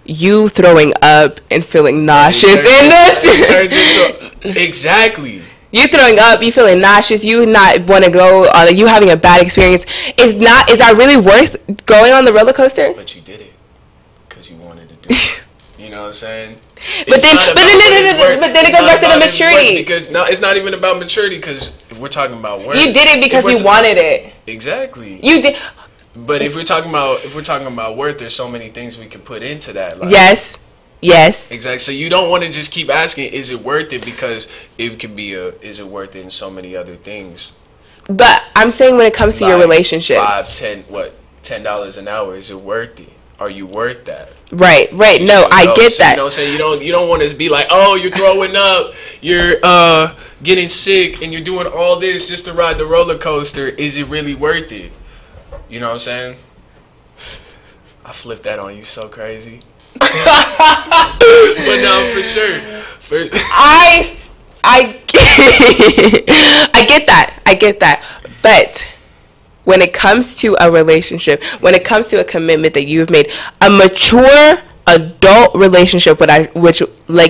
You throwing up and feeling nauseous in it. Exactly. You throwing up, you feeling nauseous, you not want to go, you having a bad experience. Is that really worth going on the roller coaster? But you did it because you wanted to do it. You know what I'm saying? But then it goes back to the maturity. Because no, it's not even about maturity. Because if we're talking about worth, you did it because you wanted it. Exactly. You did. But if we're talking about worth, there's so many things we can put into that. Like, yes. Exactly. So you don't want to just keep asking, is it worth it? Because it could be is it worth it in so many other things. But I'm saying when it comes to your relationship, $10 an hour, is it worth it? Are you worth that? Right. No, I get that. You know what I'm saying? You don't want to be like, oh, you're throwing up, you're getting sick, and you're doing all this just to ride the roller coaster. Is it really worth it? You know what I'm saying? I flipped that on you so crazy. But no, for sure. I get that. But when it comes to a relationship, when it comes to a commitment that you've made, a mature adult relationship, which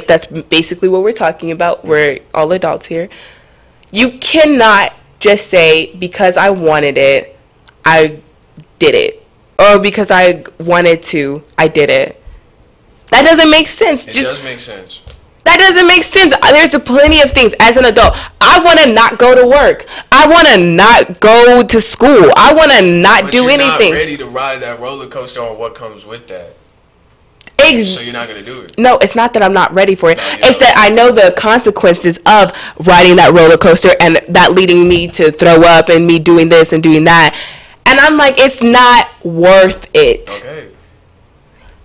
that's basically what we're talking about. We're all adults here. You cannot just say, because I wanted it, I did it. Or because I wanted to, I did it. That doesn't make sense. It does make sense. That doesn't make sense. There's plenty of things. As an adult, I want to not go to work. I want to not go to school. I want to not do anything. But you're not ready to ride that roller coaster or what comes with that. So you're not going to do it. No, it's not that I'm not ready for it. It's that I know the consequences of riding that roller coaster and that leading me to throw up and me doing this and doing that. And I'm like, it's not worth it. Okay.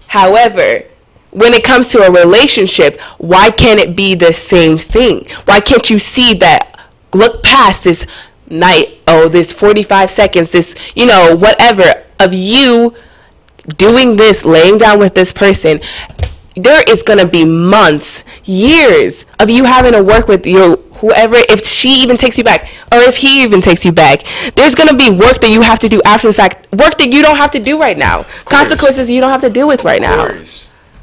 However, when it comes to a relationship, why can't it be the same thing? Why can't you see that, look past this this 45 seconds, this, whatever, of you doing this, laying down with this person? There is going to be months, years of you having to work with whoever, if she even takes you back, or if he even takes you back. There's going to be work that you have to do after the fact, work that you don't have to do right now, consequences you don't have to deal with right now.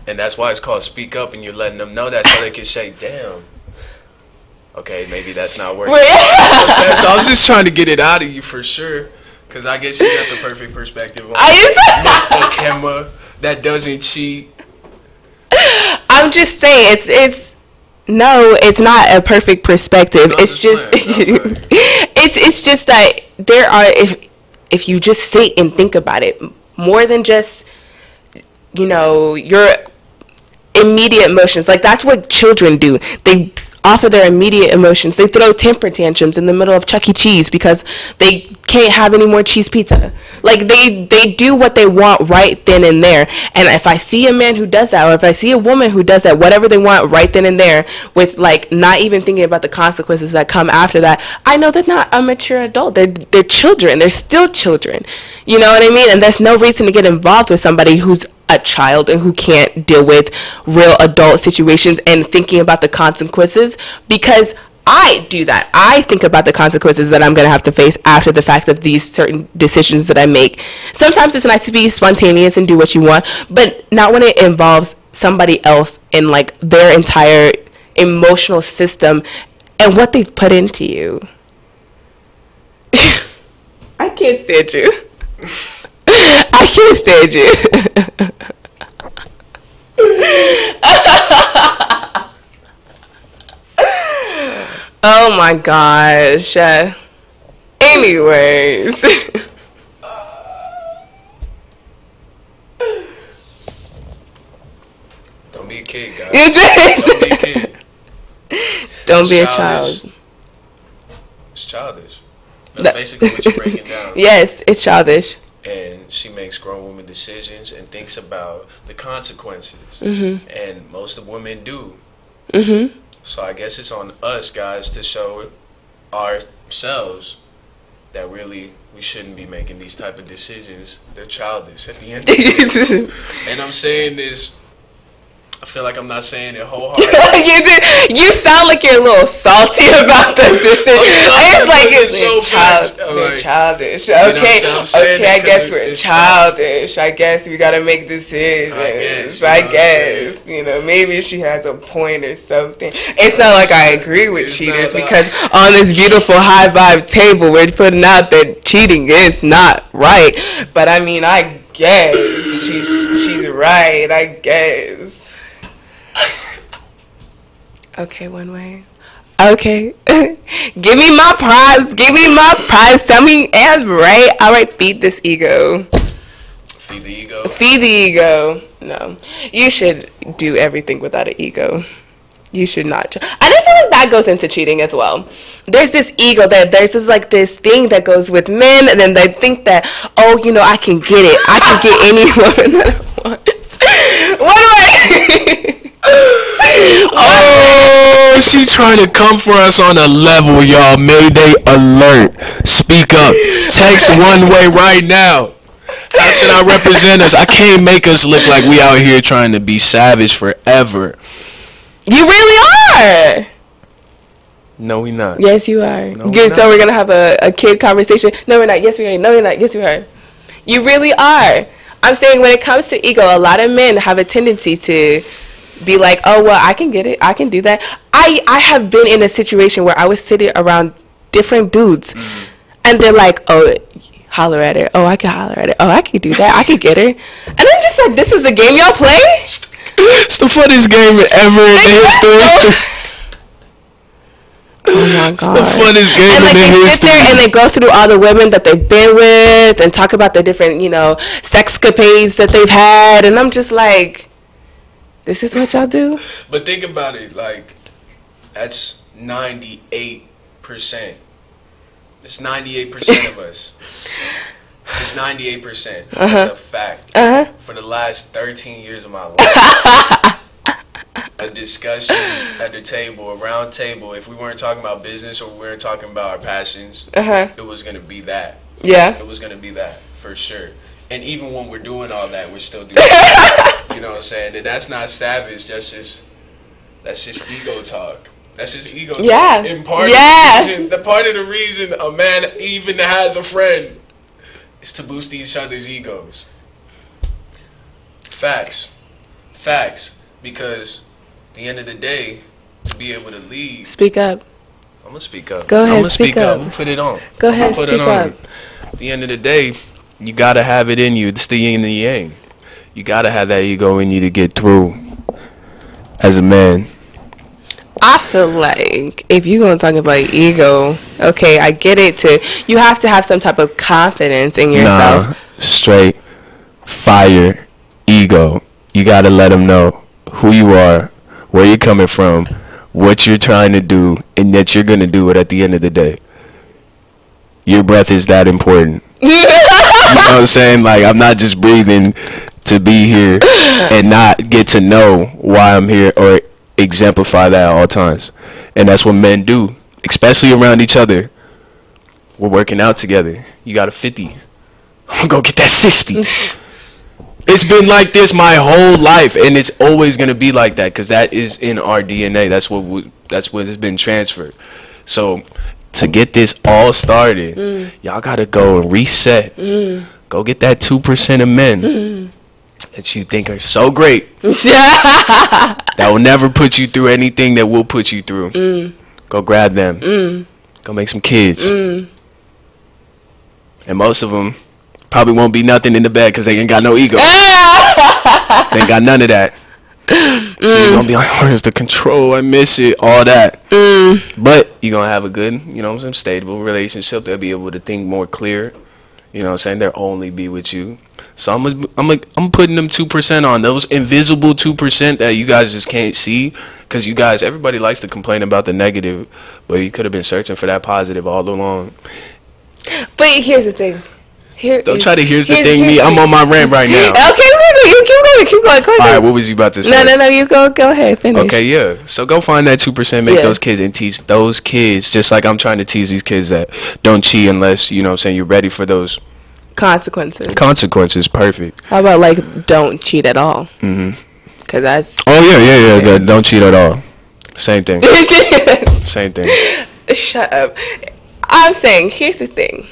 And that's why it's called speak up, and you're letting them know that so they can say, damn, okay, maybe that's not working. So I'm just trying to get it out of you for sure, because I guess you got the perfect perspective on Miss Okemba that doesn't cheat. I'm just saying, it's not a perfect perspective. It's just it's just that there are, if you just sit and think about it, more than just your immediate emotions. Like, that's what children do. They offer their immediate emotions. They throw temper tantrums in the middle of Chuck E. Cheese because they can't have any more cheese pizza. Like, they do what they want right then and there. And if I see a man who does that, or if I see a woman who does that, whatever they want right then and there, with not even thinking about the consequences that come after that, I know they're not a mature adult. They're children. They're still children. You know what I mean? And there's no reason to get involved with somebody who's a child and who can't deal with real adult situations and thinking about the consequences, because I do that. I think about the consequences that I'm going to have to face after the fact of these certain decisions that I make. Sometimes it's nice to be spontaneous and do what you want, but not when it involves somebody else and their entire emotional system and what they've put into you. I can't stand you. I can't stand you. Oh my gosh. Anyways. Don't be a kid, guys. Don't be a kid. Don't be a child. It's childish. That's basically what you're breaking down. Yes, it's childish. And she makes grown woman decisions and thinks about the consequences. Mm-hmm. And most of women do. Mm-hmm. So I guess it's on us guys to show ourselves that really we shouldn't be making these type of decisions. They're childish at the end of the day. And I'm saying this, I feel like I'm not saying it wholeheartedly. You sound like you're a little salty about the decision. It's childish. Okay, I guess we're childish. I guess we gotta make decisions. I guess. Maybe she has a point or something. It's not like I agree with cheaters, because on this beautiful HighVibe table, we're putting out that cheating is not right. But I mean, I guess she's right. I guess. Okay, one way. Okay. Give me my prize. Give me my prize. Tell me and right. All right, feed this ego. Feed the ego? Feed the ego. No. You should do everything without an ego. You should not. And I feel like that goes into cheating as well. There's this ego that there's this like this thing that goes with men, and then they think that, oh, you know, I can get it. I can get any woman that I want. What do I? Oh, she trying to come for us on a level, y'all. Mayday alert. Speak up. Text one way right now. How should I represent us? I can't make us look like we out here trying to be savage forever. You really are. No, we not. Yes, you are. No, so we're gonna have a kid conversation. No, we're not. Yes, we are. No, we're not. Yes, we are. You really are. I'm saying when it comes to ego, a lot of men have a tendency to be like, oh, well, I can get it. I can do that. I have been in a situation where I was sitting around different dudes, and they're like, oh, holler at her. Oh, I can holler at her. Oh, I can do that. I can get her. And I'm just like, this is a game y'all play? It's the funniest game ever in the history. Oh my god! It's the funnest game in the history. And they sit there and they go through all the women that they've been with and talk about the different, you know, sexcapades that they've had, and I'm just like, this is what y'all do? But think about it, like, that's 98%. It's 98% of us. It's 98%. That's a fact. For the last 13 years of my life. A discussion at the table, a round table, if we weren't talking about business or we weren't talking about our passions, it was going to be that. Yeah. It was going to be that, for sure. And even when we're doing all that, we're still doing that. You know what I'm saying? And that's not savage, that's just ego talk. That's just ego talk. Yeah. And part of the reason a man even has a friend is to boost each other's egos. Facts. Because at the end of the day, to be able to lead. Speak up. I'm going to speak up. Go ahead, I'm going to speak up. I'm going to put it on. Go ahead, speak up. At the end of the day, you got to have it in you. It's the yin and the yang. You got to have that ego in you to get through as a man. I feel like if you're going to talk about ego, okay, I get it. You have to have some type of confidence in yourself. Nah, straight fire ego. You got to let them know who you are, where you're coming from, what you're trying to do, and that you're going to do it at the end of the day. Your breath is that important. You know what I'm saying? Like, I'm not just breathing to be here and not get to know why I'm here or exemplify that at all times. And that's what men do, especially around each other. We're working out together. You got a 50. I'm going to go get that 60. It's been like this my whole life, and it's always going to be like that because that is in our DNA. That's what has been transferred. So to get this all started, y'all got to go and reset. Go get that 2% of men that you think are so great that will never put you through anything that will put you through. Go grab them. Go make some kids. And most of them probably won't be nothing in the bed because they ain't got no ego. They ain't got none of that. So you're gonna be like, where's the control? I miss it, all that. But you're gonna have a good, you know, some stable relationship. They'll be able to think more clear. You know what I'm saying? They'll only be with you. So I'm putting them 2% on, those invisible 2% that you guys just can't see. Because you guys, everybody likes to complain about the negative, but you could have been searching for that positive all along. But here's the thing. Don't try to here's the thing, me. I'm on my rant right now. Okay, you keep going. All right, what was you about to say? No, you go ahead, finish. Okay, yeah. So go find that 2%, make those kids, and teach those kids, just like I'm trying to tease these kids that don't cheat unless, you know what I'm saying, you're ready for those consequences. Perfect. How about, like, don't cheat at all? Because that's... Oh, yeah. Don't cheat at all. Same thing. Same thing. Shut up. I'm saying, here's the thing.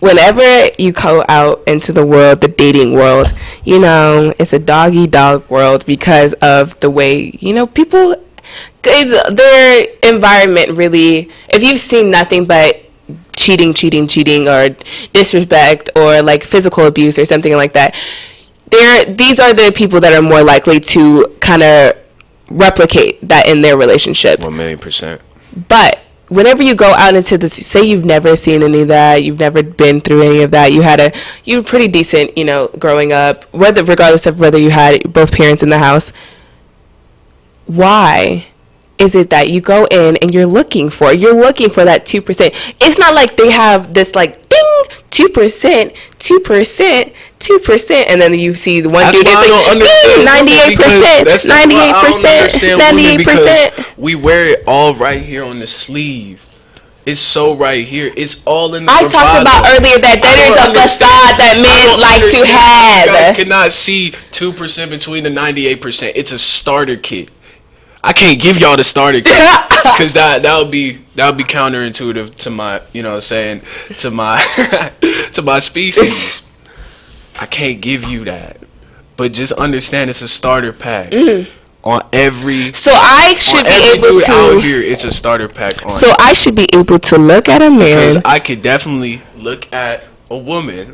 Whenever you go out into the world, the dating world, you know, it's a dog-eat-dog world because of the way, you know, people, their environment really, if you've seen nothing but cheating, or disrespect, or, like, physical abuse or something like that, these are the people that are more likely to kind of replicate that in their relationship. 1,000,000%. But whenever you go out into this, say you've never seen any of that, you've never been through any of that, you were pretty decent, growing up, regardless of whether you had both parents in the house. Why is it that you go in and you're looking for that 2%? It's not like they have this like ding 2%, 2%, 2%, and then you see the one dude is like 98%, 98%, 98%. We wear it all right here on the sleeve. It's so right here. It's all in the I talked about earlier that is a facade that men like to have. You guys cannot see 2% between the 98%. It's a starter kit. I can't give y'all the starter kit because that would be counterintuitive to my, to my to my species. I can't give you that, but just understand it's a starter pack. On every, so I should be able to out here, it's a starter pack. So I should be able to look at a man. Because I could definitely look at a woman,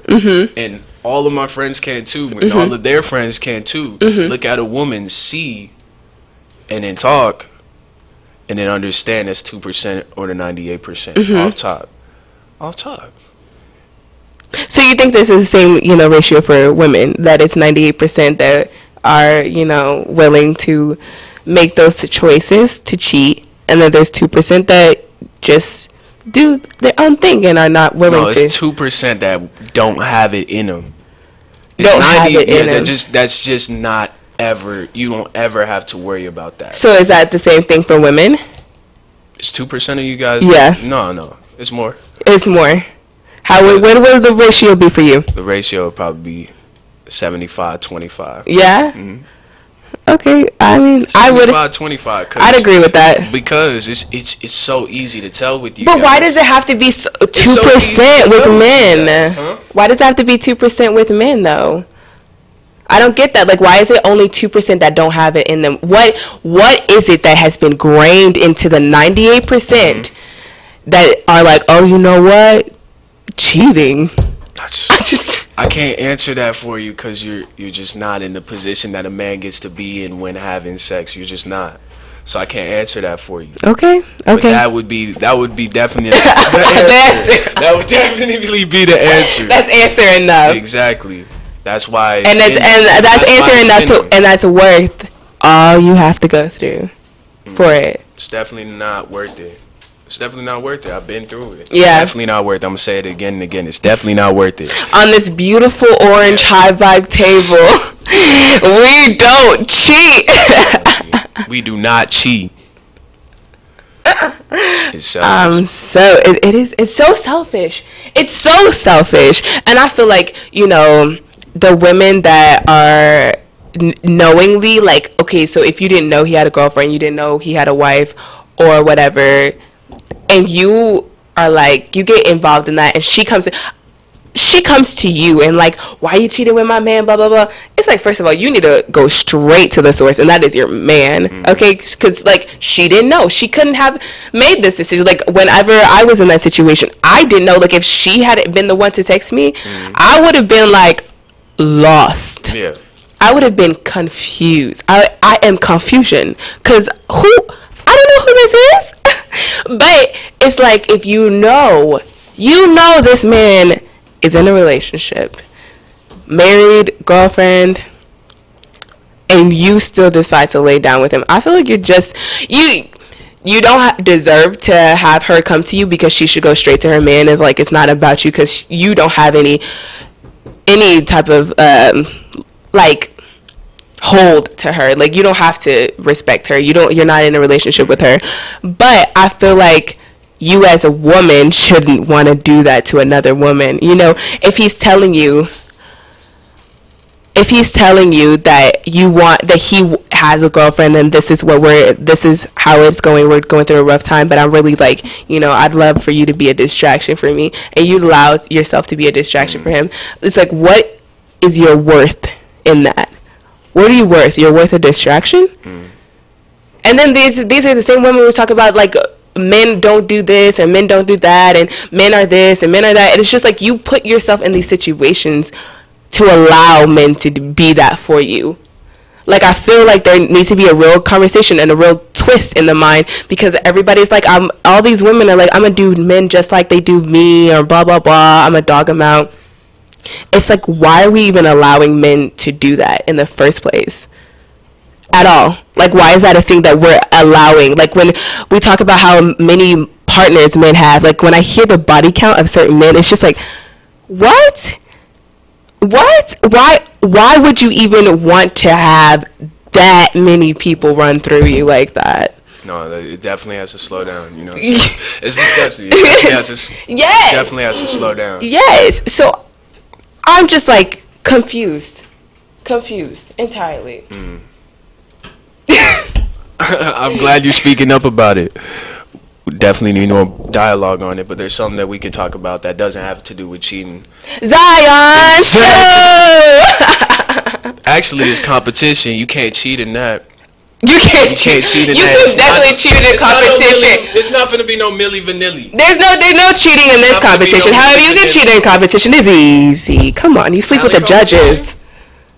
and all of my friends can too, and all of their friends can too. Look at a woman, see, and then talk, and then understand that's 2% or the 98% off top. So you think this is the same, ratio for women, that it's 98% that are, willing to make those choices to cheat, and then there's 2% that just do their own thing and are not willing to. No, it's 2% that don't have it in them. That's just not ever. You don't ever have to worry about that. So is that the same thing for women? It's 2% of you guys. Yeah. No, it's more. It's more. What would the ratio be for you? The ratio would probably be 75-25. Yeah? Okay. I mean, I would 75-25. I'd agree with that. Because it's so easy to tell with you But guys. why does it have to be 2% with men? Huh? Why does it have to be 2% with men, though? I don't get that. Like, why is it only 2% that don't have it in them? What is it that has been grained into the 98% that are like, oh, you know what? Cheating. I can't answer that for you because you're just not in the position that a man gets to be in when having sex. You're just not. So I can't answer that for you. Okay. But that would be definitely the answer. That would definitely be the answer. That's answer enough. Exactly. That's why. That's answer enough and that's worth all you have to go through for it. It's definitely not worth it. It's definitely not worth it. I've been through it. It's definitely not worth it. I'm going to say it again and again. It's definitely not worth it. On this beautiful orange HighVibe table, we don't cheat. We do not cheat. It's selfish. It's so selfish. It's so selfish. And I feel like, the women that are knowingly, like, okay, so if you didn't know he had a girlfriend, you didn't know he had a wife or whatever, and you are like, you get involved in that, and she comes to you and like, why you cheating with my man, blah blah blah. It's like, first of all, you need to go straight to the source, and that is your man. Okay, because like, she didn't know, she couldn't have made this decision. Like, whenever I was in that situation, I didn't know. Like, if she hadn't been the one to text me, I would have been like lost. I would have been confused. I am confusion, because I don't know who this is. But it's like, if you know this man is in a relationship, married, girlfriend, and you still decide to lay down with him, I feel like you don't deserve to have her come to you, because she should go straight to her man. It's like, it's not about you, because you don't have any type of like hold to her. Like, you don't have to respect her. You're not in a relationship with her. But I feel like you as a woman shouldn't want to do that to another woman. If he's telling you that he has a girlfriend and this is how it's going, we're going through a rough time, but I'm really like, I'd love for you to be a distraction for me, and you allow yourself to be a distraction for him. It's like, what is your worth in that? What are you worth? You're worth a distraction? And then these are the same women we talk about, like, men don't do this and men don't do that, and men are this and men are that. And it's just like, you put yourself in these situations to allow men to be that for you. Like, I feel like there needs to be a real conversation and a real twist in the mind, because everybody's like, all these women are like, I'm going to do men just like they do me, or blah, blah, blah. I'm going to dog them out. It's like, why are we even allowing men to do that in the first place? At all. Like, why is that a thing that we're allowing? Like, when we talk about how many partners men have, like, when I hear the body count of certain men, it's just like, what? Why would you even want to have that many people run through you like that? No, it definitely has to slow down, you know. It's disgusting. It definitely has to slow down. Yes. So I'm just like confused entirely. I'm glad you're speaking up about it. We definitely need more dialogue on it, but there's something that we can talk about that doesn't have to do with cheating. Zion Show! Actually, it's competition. You can't cheat in that. You can't cheat in that. You can definitely cheat in competition. It's not going to be no Milli Vanilli. There's no cheating in this competition. However, you can cheat in competition. It's easy. Come on, you sleep with the judges.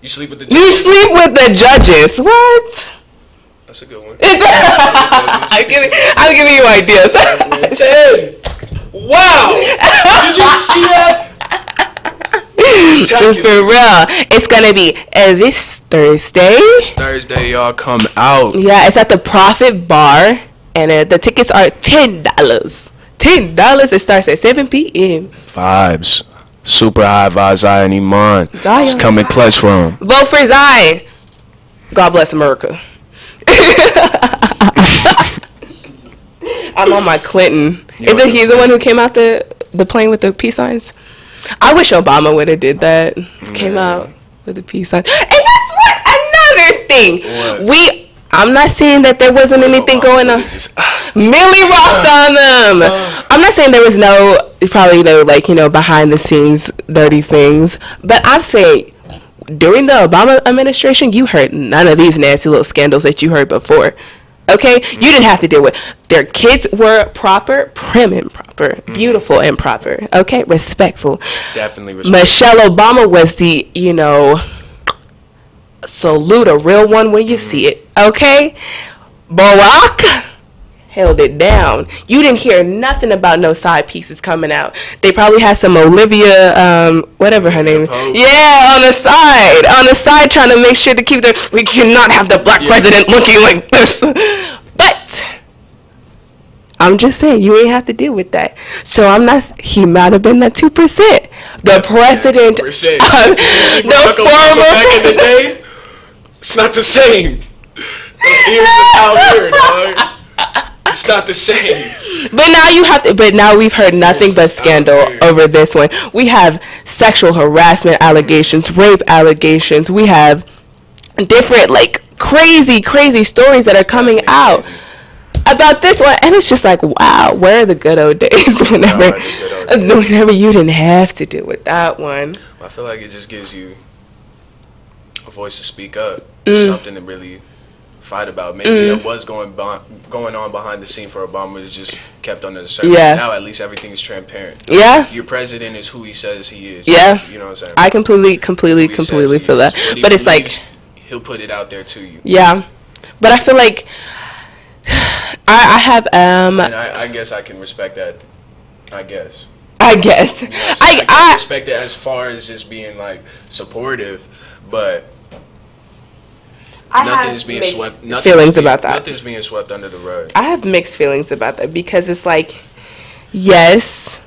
You sleep with the judges? You sleep with the judges. What? That's a good one. I'm giving you ideas. 10. Wow. Did you see that? For real. It's going to be this Thursday. This Thursday, y'all come out. Yeah, it's at the Profit Bar. And the tickets are $10. $10. It starts at 7 p.m. Vibes. Super high vibes, Zion Iman. It's coming clutch from. Vote for Zion. God bless America. I'm on my Clinton. Isn't he the one who came out the plane with the peace signs? I wish Obama would have did that. Came out with the peace signs. And that's what another thing. What? I'm not saying that there wasn't anything going on. Millie rocked on them. I'm not saying there was probably behind the scenes dirty things, but I'm saying during the Obama administration, you heard none of these nasty little scandals that you heard before. Okay? You didn't have to deal with. Their kids were proper, prim and proper, beautiful and proper. Okay? Respectful. Definitely respectful. Michelle Obama was the, salute a real one when you see it. Okay? Barack held it down. You didn't hear nothing about no side pieces coming out. They probably had some Olivia, whatever her name is. Yeah, on the side, trying to make sure to keep we cannot have the black president looking like this. But I'm just saying, you ain't have to deal with that. So he might have been that 2%. The president, the former back in the day, it's not the same. Those ears is out here, dog. It's not the same. But now we've heard nothing but scandal over this one. We have sexual harassment allegations, rape allegations. We have different crazy stories that are coming out about this one, and it's just like, wow, where are the good old days whenever you didn't have to deal with that one. I feel like it just gives you a voice to speak up, something to really fight about. Maybe it was going on behind the scene for Obama. It just kept under the surface. Yeah. Now at least everything is transparent. Yeah. Your president is who he says he is. Yeah. You know what I'm saying? I completely feel that. But it's like he'll put it out there to you. Yeah. But I feel like I have And I guess I can respect that. I guess. I can respect it as far as just being supportive, but nothing's being swept. Feelings about that. Nothing's being swept under the rug. I have mixed feelings about that, because it's like, yes,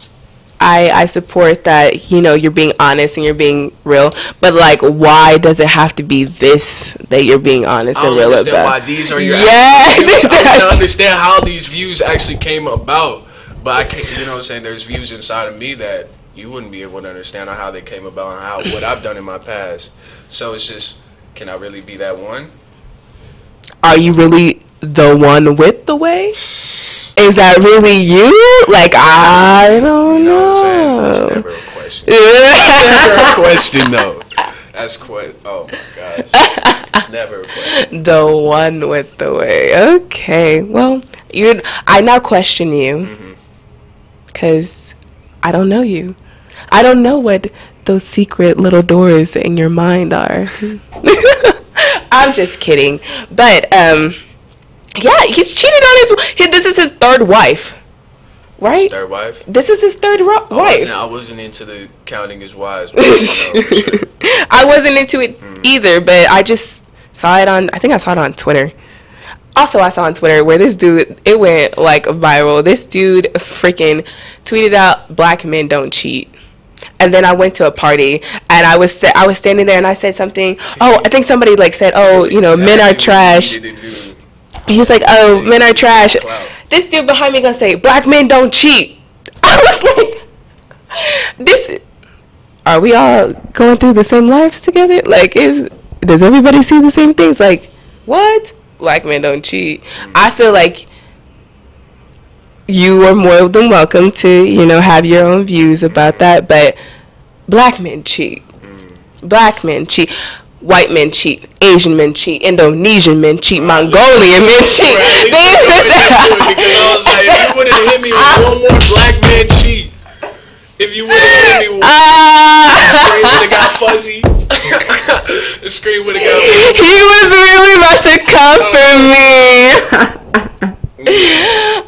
I support that. You're being honest and you're being real, but why does it have to be this that you're being honest and real about? I don't understand why these are your views. I don't understand how these views actually came about, but I can't. You know what I'm saying? There's views inside of me that you wouldn't be able to understand on how they came about and what I've done in my past. So it's just, can I really be that one? Are you really the one with the way? Is that really you? I don't know. That's never a question. That's never a question, though. That's quite. Oh my gosh. It's never a question. The one with the way. Okay. Well, I now question you, because I don't know you. I don't know what those secret little doors in your mind are. I'm just kidding. But yeah, he's cheated on this is his third wife. Right? His third wife? This is his third wife. I wasn't into the counting his wives. But I wasn't into it either, but I just saw it on, I think I saw it on Twitter. Also, I saw on Twitter where this dude, it went like viral. This dude freaking tweeted out, "Black men don't cheat." And then I went to a party, and I was standing there, and I said something. Oh, I think somebody like said, "Oh, you know, men are trash." He's like, "Oh, men are trash." This dude behind me gonna say, "Black men don't cheat." I was like, are we all going through the same lives together? Like, does everybody see the same things? Like, what? Black men don't cheat. I feel like you are more than welcome to, you know, have your own views about that, but black men cheat. Black men cheat. White men cheat. Asian men cheat. Indonesian men cheat. Mongolian men cheat. Because I was like, if you would have hit me with one more black man cheat, if you would have hit me with the screen would have got fuzzy. The screen would have got fuzzy. He was really about to come for me.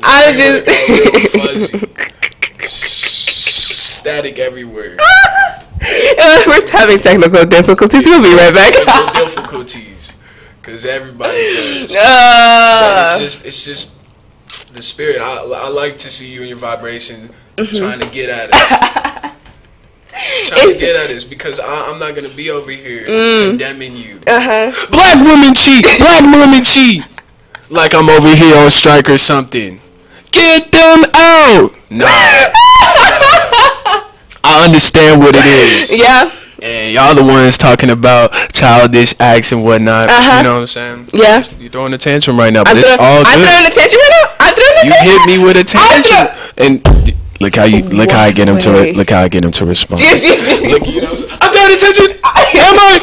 I'm just static everywhere. We're having technical difficulties. We'll be right back. Difficulties, because everybody does. But it's just the spirit. I like to see you and your vibration trying to get at us. Trying to get at us, because I'm not gonna be over here condemning you. Black women cheat. Black women cheat. Like I'm over here on strike or something. Get them out. Nah. I understand what it is. Yeah. And y'all the ones talking about childish acts and whatnot. You know what I'm saying? Yeah. You're throwing a tantrum right now, but it's all good. I'm throwing a tantrum right now? I'm throwing a tantrum? You hit me with a tantrum. And look how I get him to respond. Yes. Look, you know, I'm throwing a tantrum. Am I?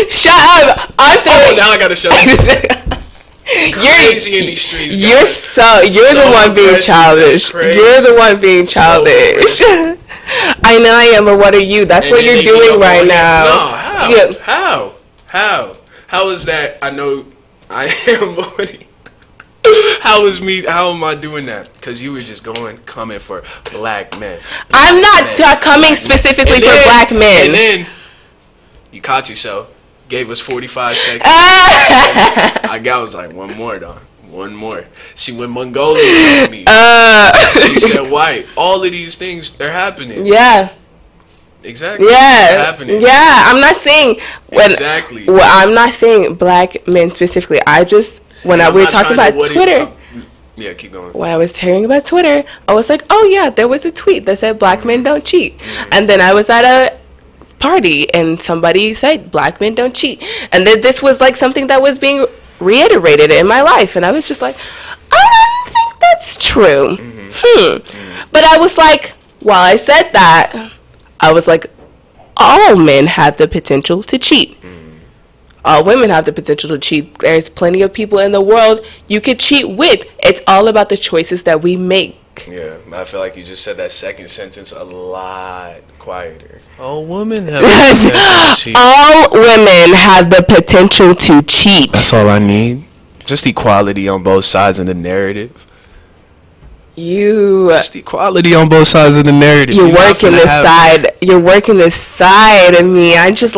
Shut up. I'm throwing. Oh, now I gotta shut up. It's crazy in these streets. You're the one being childish. You're the one being childish. I know I am, but what are you? That's what you're doing right now. No, how? How is that? I know I am. How am I doing that? Because you were just coming for black men. I'm not coming specifically for black men. And then you caught yourself. Gave us 45 seconds. I was like, one more, though. One more. She went Mongolian on me. She said white. All of these things, they're happening. Yeah. Exactly. Yeah. They're happening. Yeah. I'm not saying. Exactly. Well, I'm not saying black men specifically. I just, we were talking about Twitter. Yeah, keep going. When I was hearing about Twitter, I was like, oh, yeah, there was a tweet that said black men don't cheat. And then I was at a party and somebody said black men don't cheat, and then this was like something that was being reiterated in my life, and I was just like, I don't think that's true. But I was like, while I said that, I was like, all men have the potential to cheat. All women have the potential to cheat. There's plenty of people in the world you could cheat with. It's all about the choices that we make. Yeah, I feel like you just said that second sentence a lot quieter. All women have all women have the potential to cheat. That's all I need. Just equality on both sides of the narrative. Just equality on both sides of the narrative. You're working this side. You're working this side of me. I just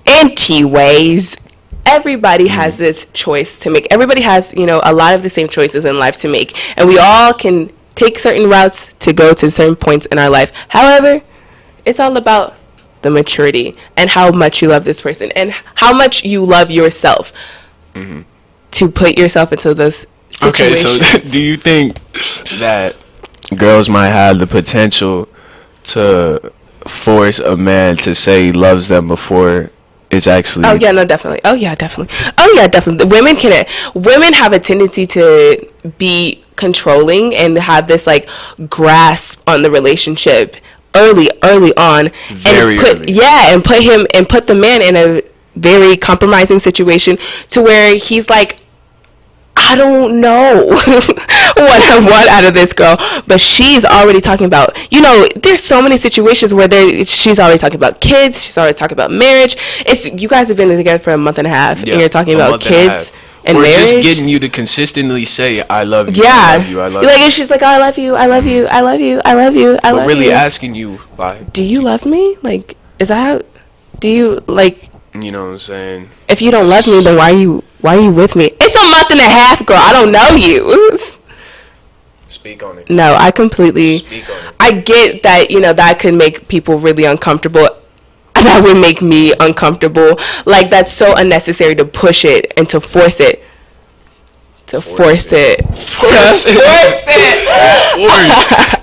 Anyways, everybody has this choice to make. Everybody has, a lot of the same choices in life to make. And we all can take certain routes to go to certain points in our life. However, it's all about the maturity and how much you love this person and how much you love yourself to put yourself into those situations. Okay, so do you think that girls might have the potential to force a man to say he loves them before it's actually... Oh, yeah, no, definitely. Oh, yeah, definitely. Women have a tendency to be controlling and have this, like, grasp on the relationship early on. Very early. Yeah, and put the man in a very compromising situation to where he's, like, I don't know what I want out of this girl, but she's already talking about, you know, there's so many situations where she's already talking about kids, she's already talking about marriage. It's, you guys have been together for a month and a half, and you're talking about kids and marriage. Or just getting you to consistently say, I love you, yeah. I love you, I love you. Like, and she's like, oh, I love you, I love you, I love you, I love you, I love you. But really asking you, like, do you love me? Like, is that how, do you, like, you know what I'm saying? If you don't love me, then why are you with me? It's a month and a half, girl. I don't know you. Speak on it. No, I completely. Speak on it. I get that, you know, that could make people really uncomfortable. That would make me uncomfortable. Like, that's so unnecessary to push it and to force it. To force it.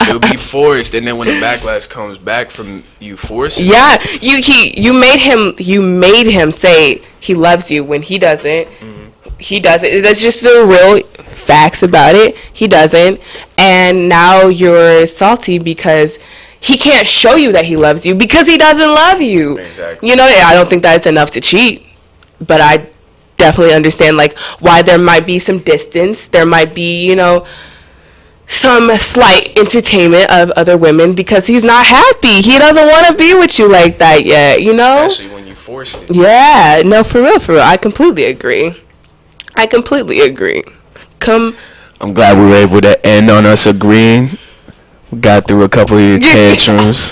It'll be forced, and then when the backlash comes back from you forcing. Yeah, you made him say he loves you when he doesn't. Mm-hmm. He doesn't. That's just the real facts about it. He doesn't, and now you're salty because he can't show you that he loves you because he doesn't love you. Exactly. You know, I don't think that's enough to cheat, but I definitely understand, like, why there might be some distance. There might be, you know, some slight entertainment of other women because he's not happy. He doesn't want to be with you like that yet, you know? Especially when you force it. Yeah, no, for real. I completely agree. I'm glad we were able to end on us agreeing. We got through a couple of your tantrums.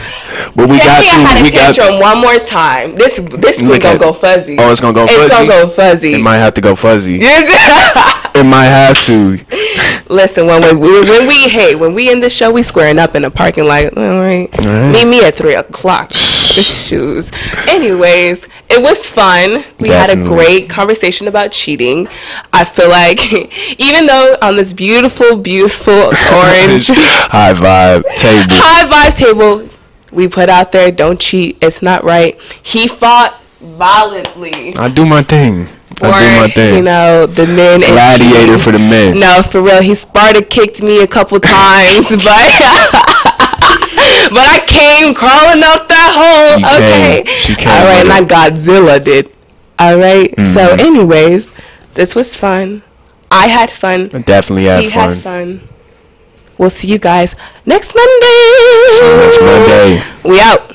But we got tantrum one more time. This one gonna go fuzzy. Oh, it's gonna go fuzzy? It's gonna go fuzzy. It might have to go fuzzy. It might have to. Listen, when we end the show, we squaring up in the parking lot. All right. Meet me at 3:00. The shoes. Anyways, it was fun. We had a great conversation about cheating. I feel like even though on this beautiful orange HighVibe table we put out there, don't cheat, it's not right. He fought violently. I do my thing. You know, the men. Gladiator for the men. No, for real. He Sparta kicked me a couple times, but I came crawling up that hole. She came. All right, not Godzilla did. All right. Mm-hmm. So, anyways, this was fun. I had fun. I definitely had fun. He had fun. We'll see you guys next Monday. We out.